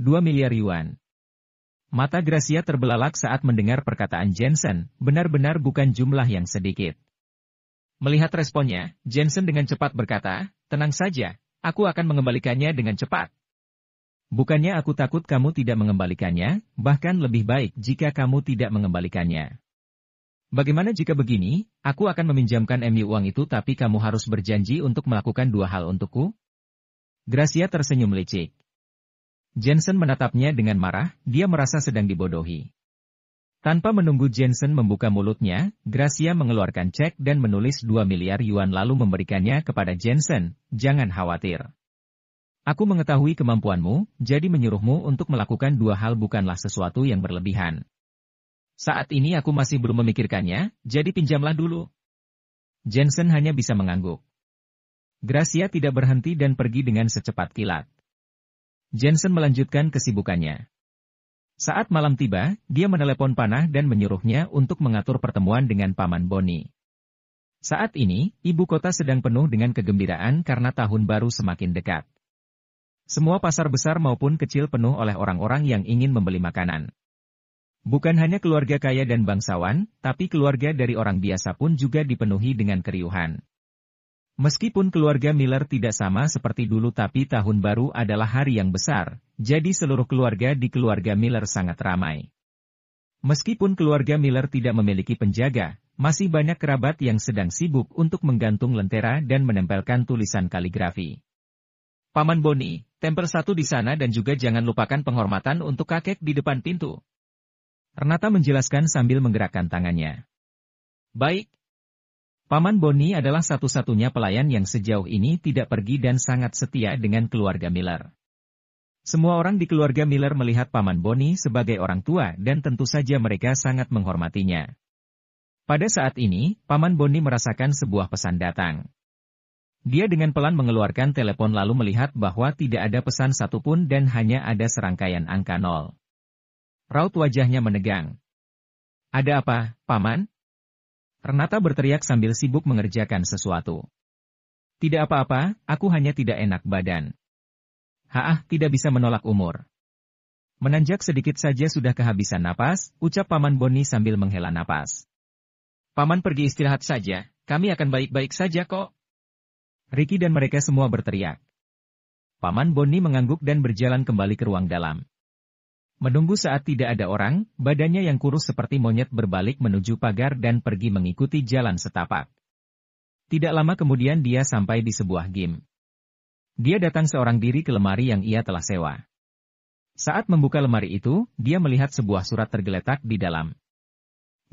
2 miliar yuan. Mata Gracia terbelalak saat mendengar perkataan Jensen, benar-benar bukan jumlah yang sedikit. Melihat responnya, Jensen dengan cepat berkata, tenang saja, aku akan mengembalikannya dengan cepat. Bukannya aku takut kamu tidak mengembalikannya, bahkan lebih baik jika kamu tidak mengembalikannya. Bagaimana jika begini, aku akan meminjamkan MU uang itu tapi kamu harus berjanji untuk melakukan dua hal untukku? Gracia tersenyum licik. Jensen menatapnya dengan marah, dia merasa sedang dibodohi. Tanpa menunggu Jensen membuka mulutnya, Gracia mengeluarkan cek dan menulis 2 miliar yuan lalu memberikannya kepada Jensen, jangan khawatir. Aku mengetahui kemampuanmu, jadi menyuruhmu untuk melakukan dua hal bukanlah sesuatu yang berlebihan. Saat ini aku masih belum memikirkannya, jadi pinjamlah dulu. Jensen hanya bisa mengangguk. Gracia tidak berhenti dan pergi dengan secepat kilat. Jensen melanjutkan kesibukannya. Saat malam tiba, dia menelepon Panah dan menyuruhnya untuk mengatur pertemuan dengan Paman Boni. Saat ini, ibu kota sedang penuh dengan kegembiraan karena tahun baru semakin dekat. Semua pasar besar maupun kecil penuh oleh orang-orang yang ingin membeli makanan. Bukan hanya keluarga kaya dan bangsawan, tapi keluarga dari orang biasa pun juga dipenuhi dengan keriuhan. Meskipun keluarga Miller tidak sama seperti dulu tapi tahun baru adalah hari yang besar, jadi seluruh keluarga di keluarga Miller sangat ramai. Meskipun keluarga Miller tidak memiliki penjaga, masih banyak kerabat yang sedang sibuk untuk menggantung lentera dan menempelkan tulisan kaligrafi. Paman Boni, tempel satu di sana dan juga jangan lupakan penghormatan untuk kakek di depan pintu. Renata menjelaskan sambil menggerakkan tangannya. Baik. Paman Boni adalah satu-satunya pelayan yang sejauh ini tidak pergi dan sangat setia dengan keluarga Miller. Semua orang di keluarga Miller melihat Paman Boni sebagai orang tua dan tentu saja mereka sangat menghormatinya. Pada saat ini, Paman Boni merasakan sebuah pesan datang. Dia dengan pelan mengeluarkan telepon lalu melihat bahwa tidak ada pesan satupun dan hanya ada serangkaian angka 0. Raut wajahnya menegang. Ada apa, Paman? Renata berteriak sambil sibuk mengerjakan sesuatu. Tidak apa-apa, aku hanya tidak enak badan. Tidak bisa menolak umur. Menanjak sedikit saja sudah kehabisan napas, ucap Paman Boni sambil menghela napas. Paman pergi istirahat saja, kami akan baik-baik saja kok. Ricky dan mereka semua berteriak. Paman Boni mengangguk dan berjalan kembali ke ruang dalam. Menunggu saat tidak ada orang, badannya yang kurus seperti monyet berbalik menuju pagar dan pergi mengikuti jalan setapak. Tidak lama kemudian dia sampai di sebuah gym. Dia datang seorang diri ke lemari yang ia telah sewa. Saat membuka lemari itu, dia melihat sebuah surat tergeletak di dalam.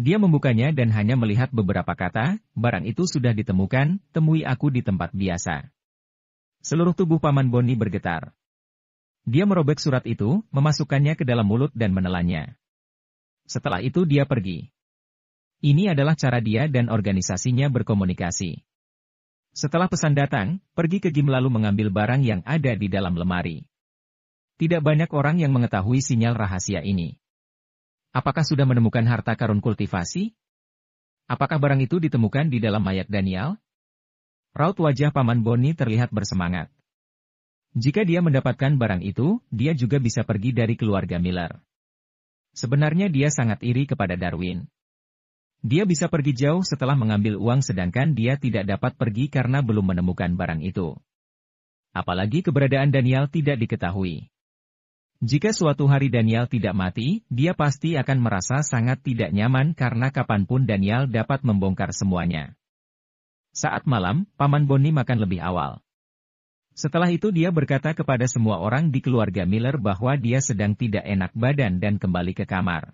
Dia membukanya dan hanya melihat beberapa kata, barang itu sudah ditemukan, temui aku di tempat biasa. Seluruh tubuh Paman Boni bergetar. Dia merobek surat itu, memasukkannya ke dalam mulut dan menelannya. Setelah itu dia pergi. Ini adalah cara dia dan organisasinya berkomunikasi. Setelah pesan datang, pergi ke gym lalu mengambil barang yang ada di dalam lemari. Tidak banyak orang yang mengetahui sinyal rahasia ini. Apakah sudah menemukan harta karun kultivasi? Apakah barang itu ditemukan di dalam mayat Daniel? Raut wajah Paman Boni terlihat bersemangat. Jika dia mendapatkan barang itu, dia juga bisa pergi dari keluarga Miller. Sebenarnya dia sangat iri kepada Darwin. Dia bisa pergi jauh setelah mengambil uang sedangkan dia tidak dapat pergi karena belum menemukan barang itu. Apalagi keberadaan Daniel tidak diketahui. Jika suatu hari Daniel tidak mati, dia pasti akan merasa sangat tidak nyaman karena kapanpun Daniel dapat membongkar semuanya. Saat malam, Paman Boni makan lebih awal. Setelah itu dia berkata kepada semua orang di keluarga Miller bahwa dia sedang tidak enak badan dan kembali ke kamar.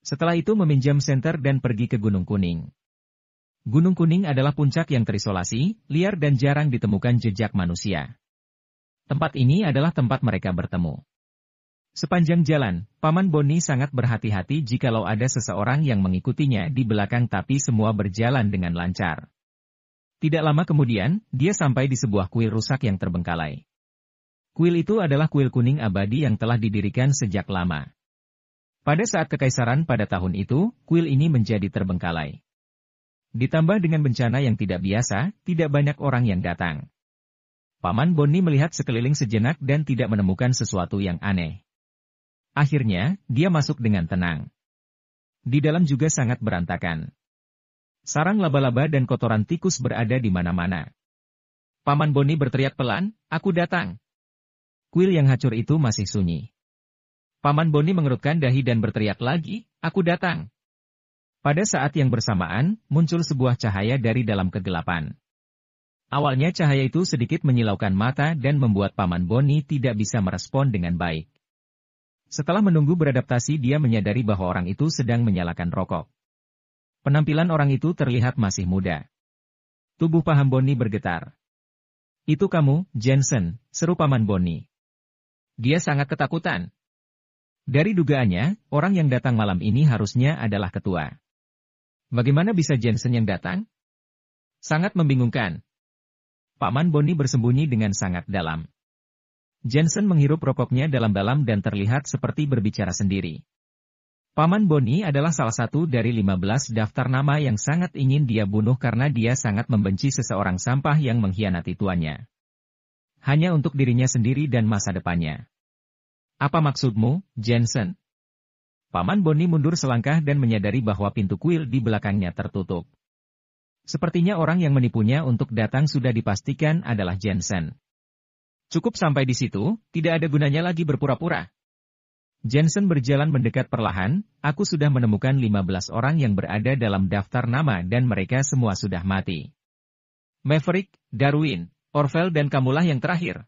Setelah itu meminjam senter dan pergi ke Gunung Kuning. Gunung Kuning adalah puncak yang terisolasi, liar dan jarang ditemukan jejak manusia. Tempat ini adalah tempat mereka bertemu. Sepanjang jalan, Paman Boni sangat berhati-hati jikalau ada seseorang yang mengikutinya di belakang tapi semua berjalan dengan lancar. Tidak lama kemudian, dia sampai di sebuah kuil rusak yang terbengkalai. Kuil itu adalah kuil kuning abadi yang telah didirikan sejak lama. Pada saat kekaisaran pada tahun itu, kuil ini menjadi terbengkalai. Ditambah dengan bencana yang tidak biasa, tidak banyak orang yang datang. Paman Boni melihat sekeliling sejenak dan tidak menemukan sesuatu yang aneh. Akhirnya, dia masuk dengan tenang. Di dalam juga sangat berantakan. Sarang laba-laba dan kotoran tikus berada di mana-mana. Paman Boni berteriak pelan, "Aku datang." Kuil yang hancur itu masih sunyi. Paman Boni mengerutkan dahi dan berteriak lagi, "Aku datang." Pada saat yang bersamaan, muncul sebuah cahaya dari dalam kegelapan. Awalnya cahaya itu sedikit menyilaukan mata dan membuat Paman Boni tidak bisa merespon dengan baik. Setelah menunggu beradaptasi dia menyadari bahwa orang itu sedang menyalakan rokok. Penampilan orang itu terlihat masih muda. Tubuh Paman Boni bergetar. "Itu kamu, Jensen," seru Paman Boni. Dia sangat ketakutan. Dari dugaannya, orang yang datang malam ini harusnya adalah ketua. Bagaimana bisa Jensen yang datang? Sangat membingungkan. Paman Boni bersembunyi dengan sangat dalam. Jensen menghirup rokoknya dalam-dalam dan terlihat seperti berbicara sendiri. Paman Boni adalah salah satu dari 15 daftar nama yang sangat ingin dia bunuh karena dia sangat membenci seseorang sampah yang mengkhianati tuannya. Hanya untuk dirinya sendiri dan masa depannya. "Apa maksudmu, Jensen?" Paman Boni mundur selangkah dan menyadari bahwa pintu kuil di belakangnya tertutup. Sepertinya orang yang menipunya untuk datang sudah dipastikan adalah Jensen. Cukup sampai di situ, tidak ada gunanya lagi berpura-pura. Jensen berjalan mendekat perlahan, aku sudah menemukan 15 orang yang berada dalam daftar nama dan mereka semua sudah mati. Maverick, Darwin, Orville dan kamulah yang terakhir.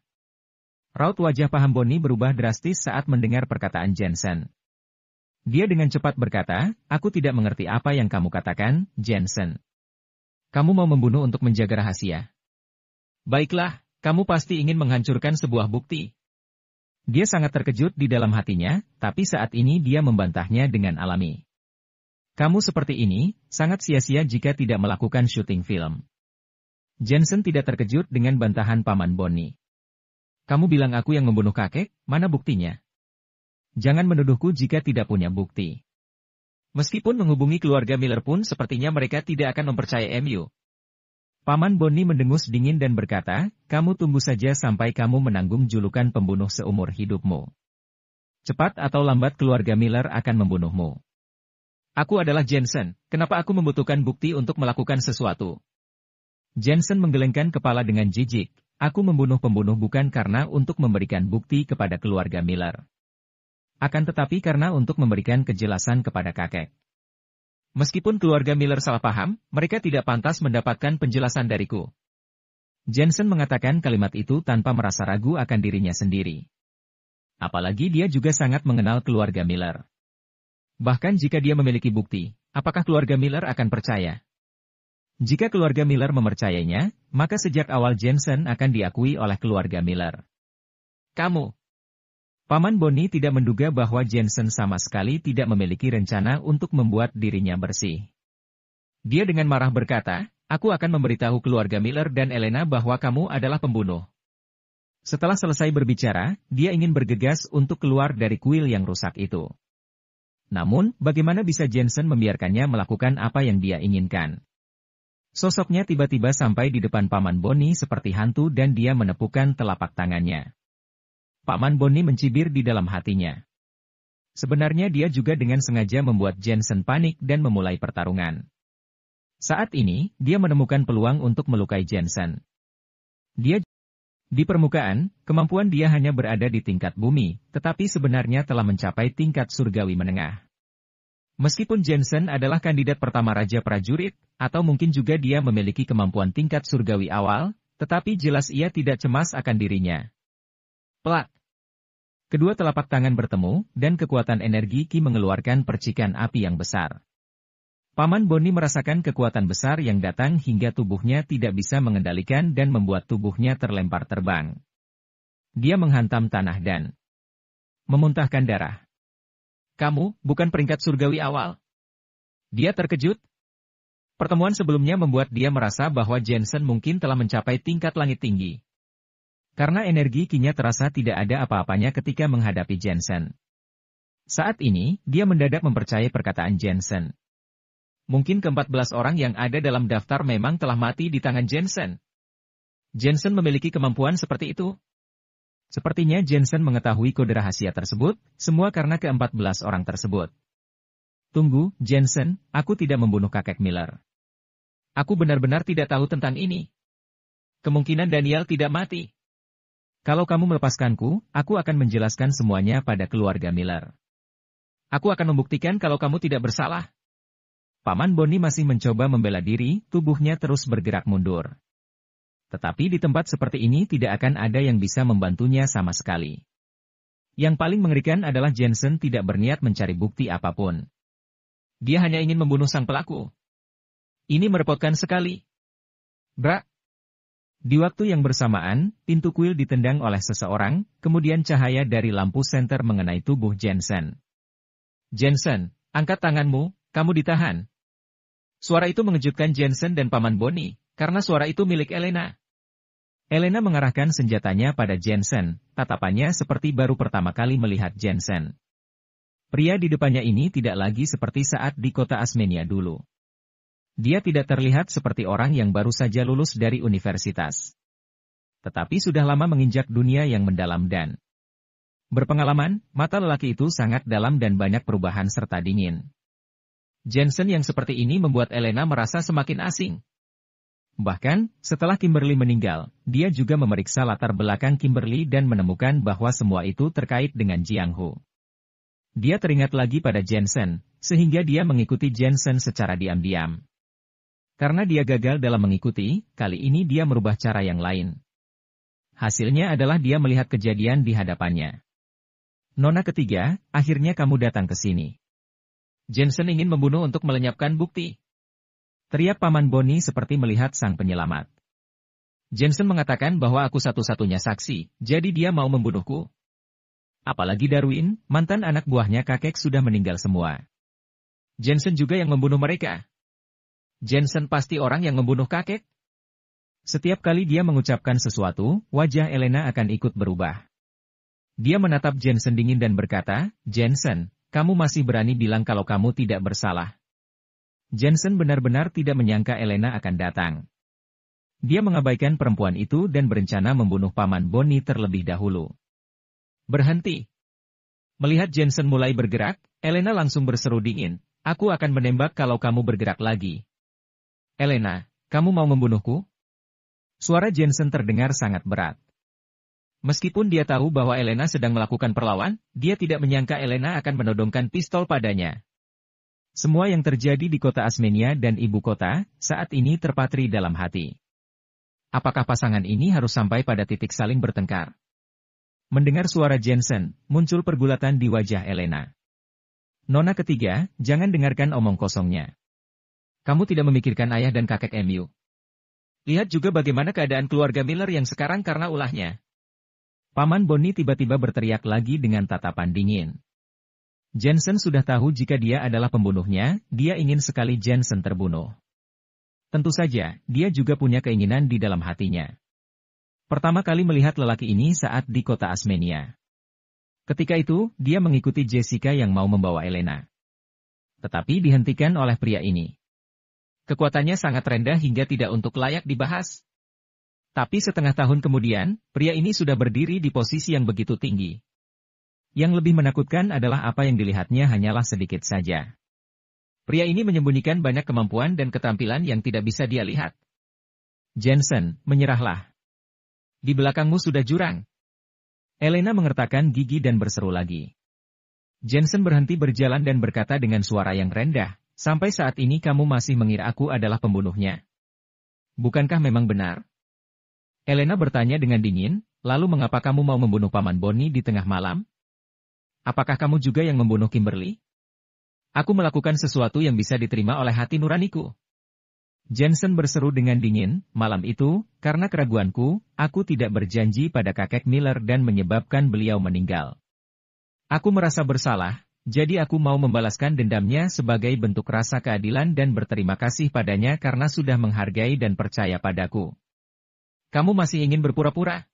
Raut wajah paham Bonnie berubah drastis saat mendengar perkataan Jensen. Dia dengan cepat berkata, aku tidak mengerti apa yang kamu katakan, Jensen. Kamu mau membunuh untuk menjaga rahasia. Baiklah, kamu pasti ingin menghancurkan sebuah bukti. Dia sangat terkejut di dalam hatinya, tapi saat ini dia membantahnya dengan alami. Kamu seperti ini, sangat sia-sia jika tidak melakukan syuting film. Jensen tidak terkejut dengan bantahan Paman Bonnie. Kamu bilang aku yang membunuh kakek, mana buktinya? Jangan menuduhku jika tidak punya bukti. Meskipun menghubungi keluarga Miller pun sepertinya mereka tidak akan mempercayai MU. Paman Bonnie mendengus dingin dan berkata, kamu tunggu saja sampai kamu menanggung julukan pembunuh seumur hidupmu. Cepat atau lambat keluarga Miller akan membunuhmu. Aku adalah Jensen, kenapa aku membutuhkan bukti untuk melakukan sesuatu? Jensen menggelengkan kepala dengan jijik, aku membunuh pembunuh bukan karena untuk memberikan bukti kepada keluarga Miller. Akan tetapi karena untuk memberikan kejelasan kepada kakek. Meskipun keluarga Miller salah paham, mereka tidak pantas mendapatkan penjelasan dariku. Jensen mengatakan kalimat itu tanpa merasa ragu akan dirinya sendiri. Apalagi dia juga sangat mengenal keluarga Miller. Bahkan jika dia memiliki bukti, apakah keluarga Miller akan percaya? Jika keluarga Miller mempercayainya, maka sejak awal Jensen akan diakui oleh keluarga Miller. Kamu. Paman Bonnie tidak menduga bahwa Jensen sama sekali tidak memiliki rencana untuk membuat dirinya bersih. Dia dengan marah berkata, aku akan memberitahu keluarga Miller dan Elena bahwa kamu adalah pembunuh. Setelah selesai berbicara, dia ingin bergegas untuk keluar dari kuil yang rusak itu. Namun, bagaimana bisa Jensen membiarkannya melakukan apa yang dia inginkan? Sosoknya tiba-tiba sampai di depan Paman Bonnie seperti hantu dan dia menepukkan telapak tangannya. Paman Bonnie mencibir di dalam hatinya. Sebenarnya dia juga dengan sengaja membuat Jensen panik dan memulai pertarungan. Saat ini, dia menemukan peluang untuk melukai Jensen. Di permukaan, kemampuan dia hanya berada di tingkat bumi, tetapi sebenarnya telah mencapai tingkat surgawi menengah. Meskipun Jensen adalah kandidat pertama Raja Prajurit, atau mungkin juga dia memiliki kemampuan tingkat surgawi awal, tetapi jelas ia tidak cemas akan dirinya. Plak! Kedua telapak tangan bertemu, dan kekuatan energi Ki mengeluarkan percikan api yang besar. Paman Bonnie merasakan kekuatan besar yang datang hingga tubuhnya tidak bisa mengendalikan dan membuat tubuhnya terlempar terbang. Dia menghantam tanah dan memuntahkan darah. Kamu, bukan peringkat surgawi awal. Dia terkejut. Pertemuan sebelumnya membuat dia merasa bahwa Jensen mungkin telah mencapai tingkat langit tinggi. Karena energi Ki-nya terasa tidak ada apa-apanya ketika menghadapi Jensen. Saat ini, dia mendadak mempercayai perkataan Jensen. Mungkin ke-14 orang yang ada dalam daftar memang telah mati di tangan Jensen. Jensen memiliki kemampuan seperti itu. Sepertinya Jensen mengetahui kode rahasia tersebut, semua karena ke-14 orang tersebut. Tunggu, Jensen, aku tidak membunuh kakek Miller. Aku benar-benar tidak tahu tentang ini. Kemungkinan Daniel tidak mati. Kalau kamu melepaskanku, aku akan menjelaskan semuanya pada keluarga Miller. Aku akan membuktikan kalau kamu tidak bersalah. Paman Bonnie masih mencoba membela diri, tubuhnya terus bergerak mundur. Tetapi di tempat seperti ini tidak akan ada yang bisa membantunya sama sekali. Yang paling mengerikan adalah Jensen tidak berniat mencari bukti apapun. Dia hanya ingin membunuh sang pelaku. Ini merepotkan sekali. Brak! Di waktu yang bersamaan, pintu kuil ditendang oleh seseorang, kemudian cahaya dari lampu senter mengenai tubuh Jensen. Jensen, angkat tanganmu, kamu ditahan. Suara itu mengejutkan Jensen dan Paman Bonnie, karena suara itu milik Elena. Elena mengarahkan senjatanya pada Jensen, tatapannya seperti baru pertama kali melihat Jensen. Pria di depannya ini tidak lagi seperti saat di kota Asmenia dulu. Dia tidak terlihat seperti orang yang baru saja lulus dari universitas. Tetapi sudah lama menginjak dunia yang mendalam dan berpengalaman, mata lelaki itu sangat dalam dan banyak perubahan serta dingin. Jensen yang seperti ini membuat Elena merasa semakin asing. Bahkan, setelah Kimberly meninggal, dia juga memeriksa latar belakang Kimberly dan menemukan bahwa semua itu terkait dengan Jiang Hu. Dia teringat lagi pada Jensen, sehingga dia mengikuti Jensen secara diam-diam. Karena dia gagal dalam mengikuti, kali ini dia merubah cara yang lain. Hasilnya adalah dia melihat kejadian di hadapannya. Nona ketiga, akhirnya kamu datang ke sini. Jensen ingin membunuh untuk melenyapkan bukti. Teriak Paman Boni seperti melihat sang penyelamat. Jensen mengatakan bahwa aku satu-satunya saksi, jadi dia mau membunuhku. Apalagi Darwin, mantan anak buahnya kakek sudah meninggal semua. Jensen juga yang membunuh mereka. Jensen pasti orang yang membunuh kakek. Setiap kali dia mengucapkan sesuatu, wajah Elena akan ikut berubah. Dia menatap Jensen dingin dan berkata, Jensen, kamu masih berani bilang kalau kamu tidak bersalah. Jensen benar-benar tidak menyangka Elena akan datang. Dia mengabaikan perempuan itu dan berencana membunuh Paman Boni terlebih dahulu. Berhenti. Melihat Jensen mulai bergerak, Elena langsung berseru dingin, aku akan menembak kalau kamu bergerak lagi. Elena, kamu mau membunuhku? Suara Jensen terdengar sangat berat. Meskipun dia tahu bahwa Elena sedang melakukan perlawan, dia tidak menyangka Elena akan menodongkan pistol padanya. Semua yang terjadi di kota Asmenia dan ibu kota, saat ini terpatri dalam hati. Apakah pasangan ini harus sampai pada titik saling bertengkar? Mendengar suara Jensen, muncul pergulatan di wajah Elena. Nona ketiga, jangan dengarkan omong kosongnya. Kamu tidak memikirkan ayah dan kakek MU. Lihat juga bagaimana keadaan keluarga Miller yang sekarang karena ulahnya. Paman Boni tiba-tiba berteriak lagi dengan tatapan dingin. Jensen sudah tahu jika dia adalah pembunuhnya, dia ingin sekali Jensen terbunuh. Tentu saja, dia juga punya keinginan di dalam hatinya. Pertama kali melihat lelaki ini saat di kota Asmenia. Ketika itu, dia mengikuti Jessica yang mau membawa Elena. Tetapi dihentikan oleh pria ini. Kekuatannya sangat rendah hingga tidak untuk layak dibahas. Tapi setengah tahun kemudian, pria ini sudah berdiri di posisi yang begitu tinggi. Yang lebih menakutkan adalah apa yang dilihatnya hanyalah sedikit saja. Pria ini menyembunyikan banyak kemampuan dan keterampilan yang tidak bisa dia lihat. Jensen, menyerahlah. Di belakangmu sudah jurang. Elena mengertakkan gigi dan berseru lagi. Jensen berhenti berjalan dan berkata dengan suara yang rendah, sampai saat ini kamu masih mengira aku adalah pembunuhnya. Bukankah memang benar? Elena bertanya dengan dingin, lalu mengapa kamu mau membunuh Paman Boni di tengah malam? Apakah kamu juga yang membunuh Kimberly? Aku melakukan sesuatu yang bisa diterima oleh hati nuraniku. Jensen berseru dengan dingin, malam itu, karena keraguanku, aku tidak berjanji pada kakek Miller dan menyebabkan beliau meninggal. Aku merasa bersalah, jadi aku mau membalaskan dendamnya sebagai bentuk rasa keadilan dan berterima kasih padanya karena sudah menghargai dan percaya padaku. Kamu masih ingin berpura-pura?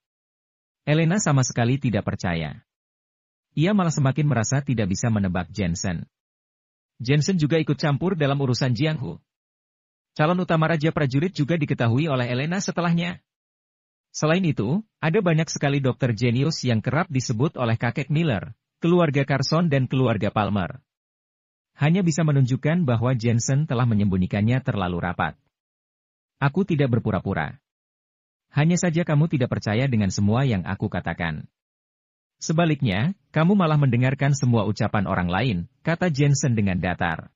Elena sama sekali tidak percaya. Ia malah semakin merasa tidak bisa menebak Jensen. Jensen juga ikut campur dalam urusan Jianghu. Calon utama Raja Prajurit juga diketahui oleh Elena setelahnya. Selain itu, ada banyak sekali dokter jenius yang kerap disebut oleh kakek Miller, keluarga Carson dan keluarga Palmer. Hanya bisa menunjukkan bahwa Jensen telah menyembunyikannya terlalu rapat. Aku tidak berpura-pura. Hanya saja kamu tidak percaya dengan semua yang aku katakan. Sebaliknya, kamu malah mendengarkan semua ucapan orang lain, kata Jensen dengan datar.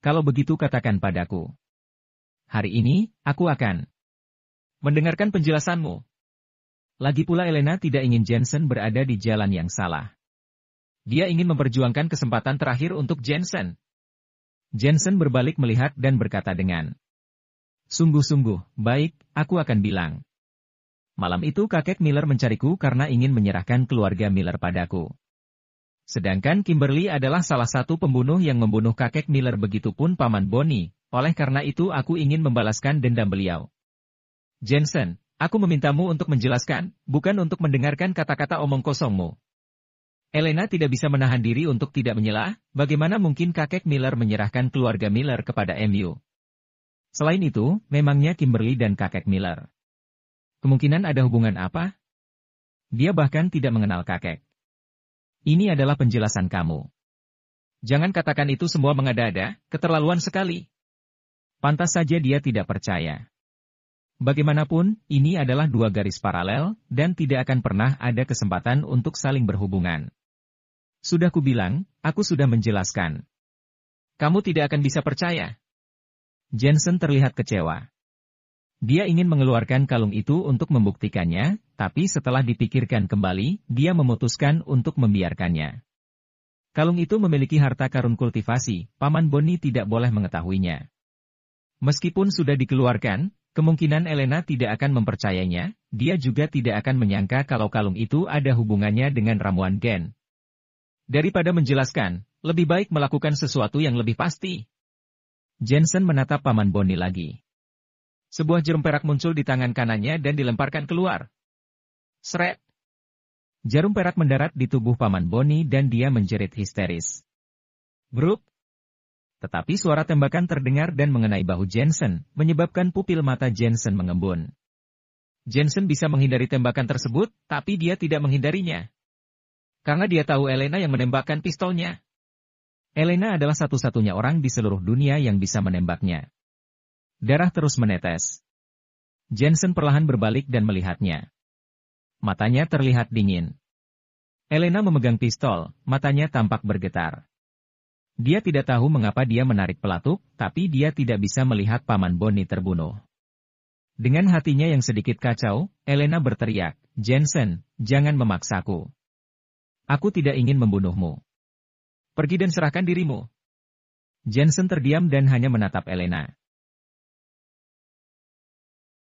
Kalau begitu katakan padaku. Hari ini, aku akan mendengarkan penjelasanmu. Lagi pula Elena tidak ingin Jensen berada di jalan yang salah. Dia ingin memperjuangkan kesempatan terakhir untuk Jensen. Jensen berbalik melihat dan berkata dengan sungguh-sungguh, baik, aku akan bilang. Malam itu kakek Miller mencariku karena ingin menyerahkan keluarga Miller padaku. Sedangkan Kimberly adalah salah satu pembunuh yang membunuh kakek Miller begitupun Paman Boni. Oleh karena itu aku ingin membalaskan dendam beliau. Jensen, aku memintamu untuk menjelaskan, bukan untuk mendengarkan kata-kata omong kosongmu. Elena tidak bisa menahan diri untuk tidak menyela, bagaimana mungkin kakek Miller menyerahkan keluarga Miller kepada MU. Selain itu, memangnya Kimberly dan kakek Miller. Kemungkinan ada hubungan apa? Dia bahkan tidak mengenal kakek. Ini adalah penjelasan kamu. Jangan katakan itu semua mengada-ada, keterlaluan sekali. Pantas saja dia tidak percaya. Bagaimanapun, ini adalah dua garis paralel, dan tidak akan pernah ada kesempatan untuk saling berhubungan. Sudah kubilang, aku sudah menjelaskan. Kamu tidak akan bisa percaya. Jensen terlihat kecewa. Dia ingin mengeluarkan kalung itu untuk membuktikannya, tapi setelah dipikirkan kembali, dia memutuskan untuk membiarkannya. Kalung itu memiliki harta karun kultivasi, Paman Boni tidak boleh mengetahuinya. Meskipun sudah dikeluarkan, kemungkinan Elena tidak akan mempercayainya, dia juga tidak akan menyangka kalau kalung itu ada hubungannya dengan ramuan gen. Daripada menjelaskan, lebih baik melakukan sesuatu yang lebih pasti. Jensen menatap Paman Boni lagi. Sebuah jarum perak muncul di tangan kanannya dan dilemparkan keluar. Sret! Jarum perak mendarat di tubuh Paman Boni dan dia menjerit histeris. Bruk! Tetapi suara tembakan terdengar dan mengenai bahu Jensen, menyebabkan pupil mata Jensen mengembun. Jensen bisa menghindari tembakan tersebut, tapi dia tidak menghindarinya. Karena dia tahu Elena yang menembakkan pistolnya. Elena adalah satu-satunya orang di seluruh dunia yang bisa menembaknya. Darah terus menetes. Jensen perlahan berbalik dan melihatnya. Matanya terlihat dingin. Elena memegang pistol, matanya tampak bergetar. Dia tidak tahu mengapa dia menarik pelatuk, tapi dia tidak bisa melihat Paman Boni terbunuh. Dengan hatinya yang sedikit kacau, Elena berteriak, Jensen, jangan memaksaku. Aku tidak ingin membunuhmu. Pergi dan serahkan dirimu. Jensen terdiam dan hanya menatap Elena.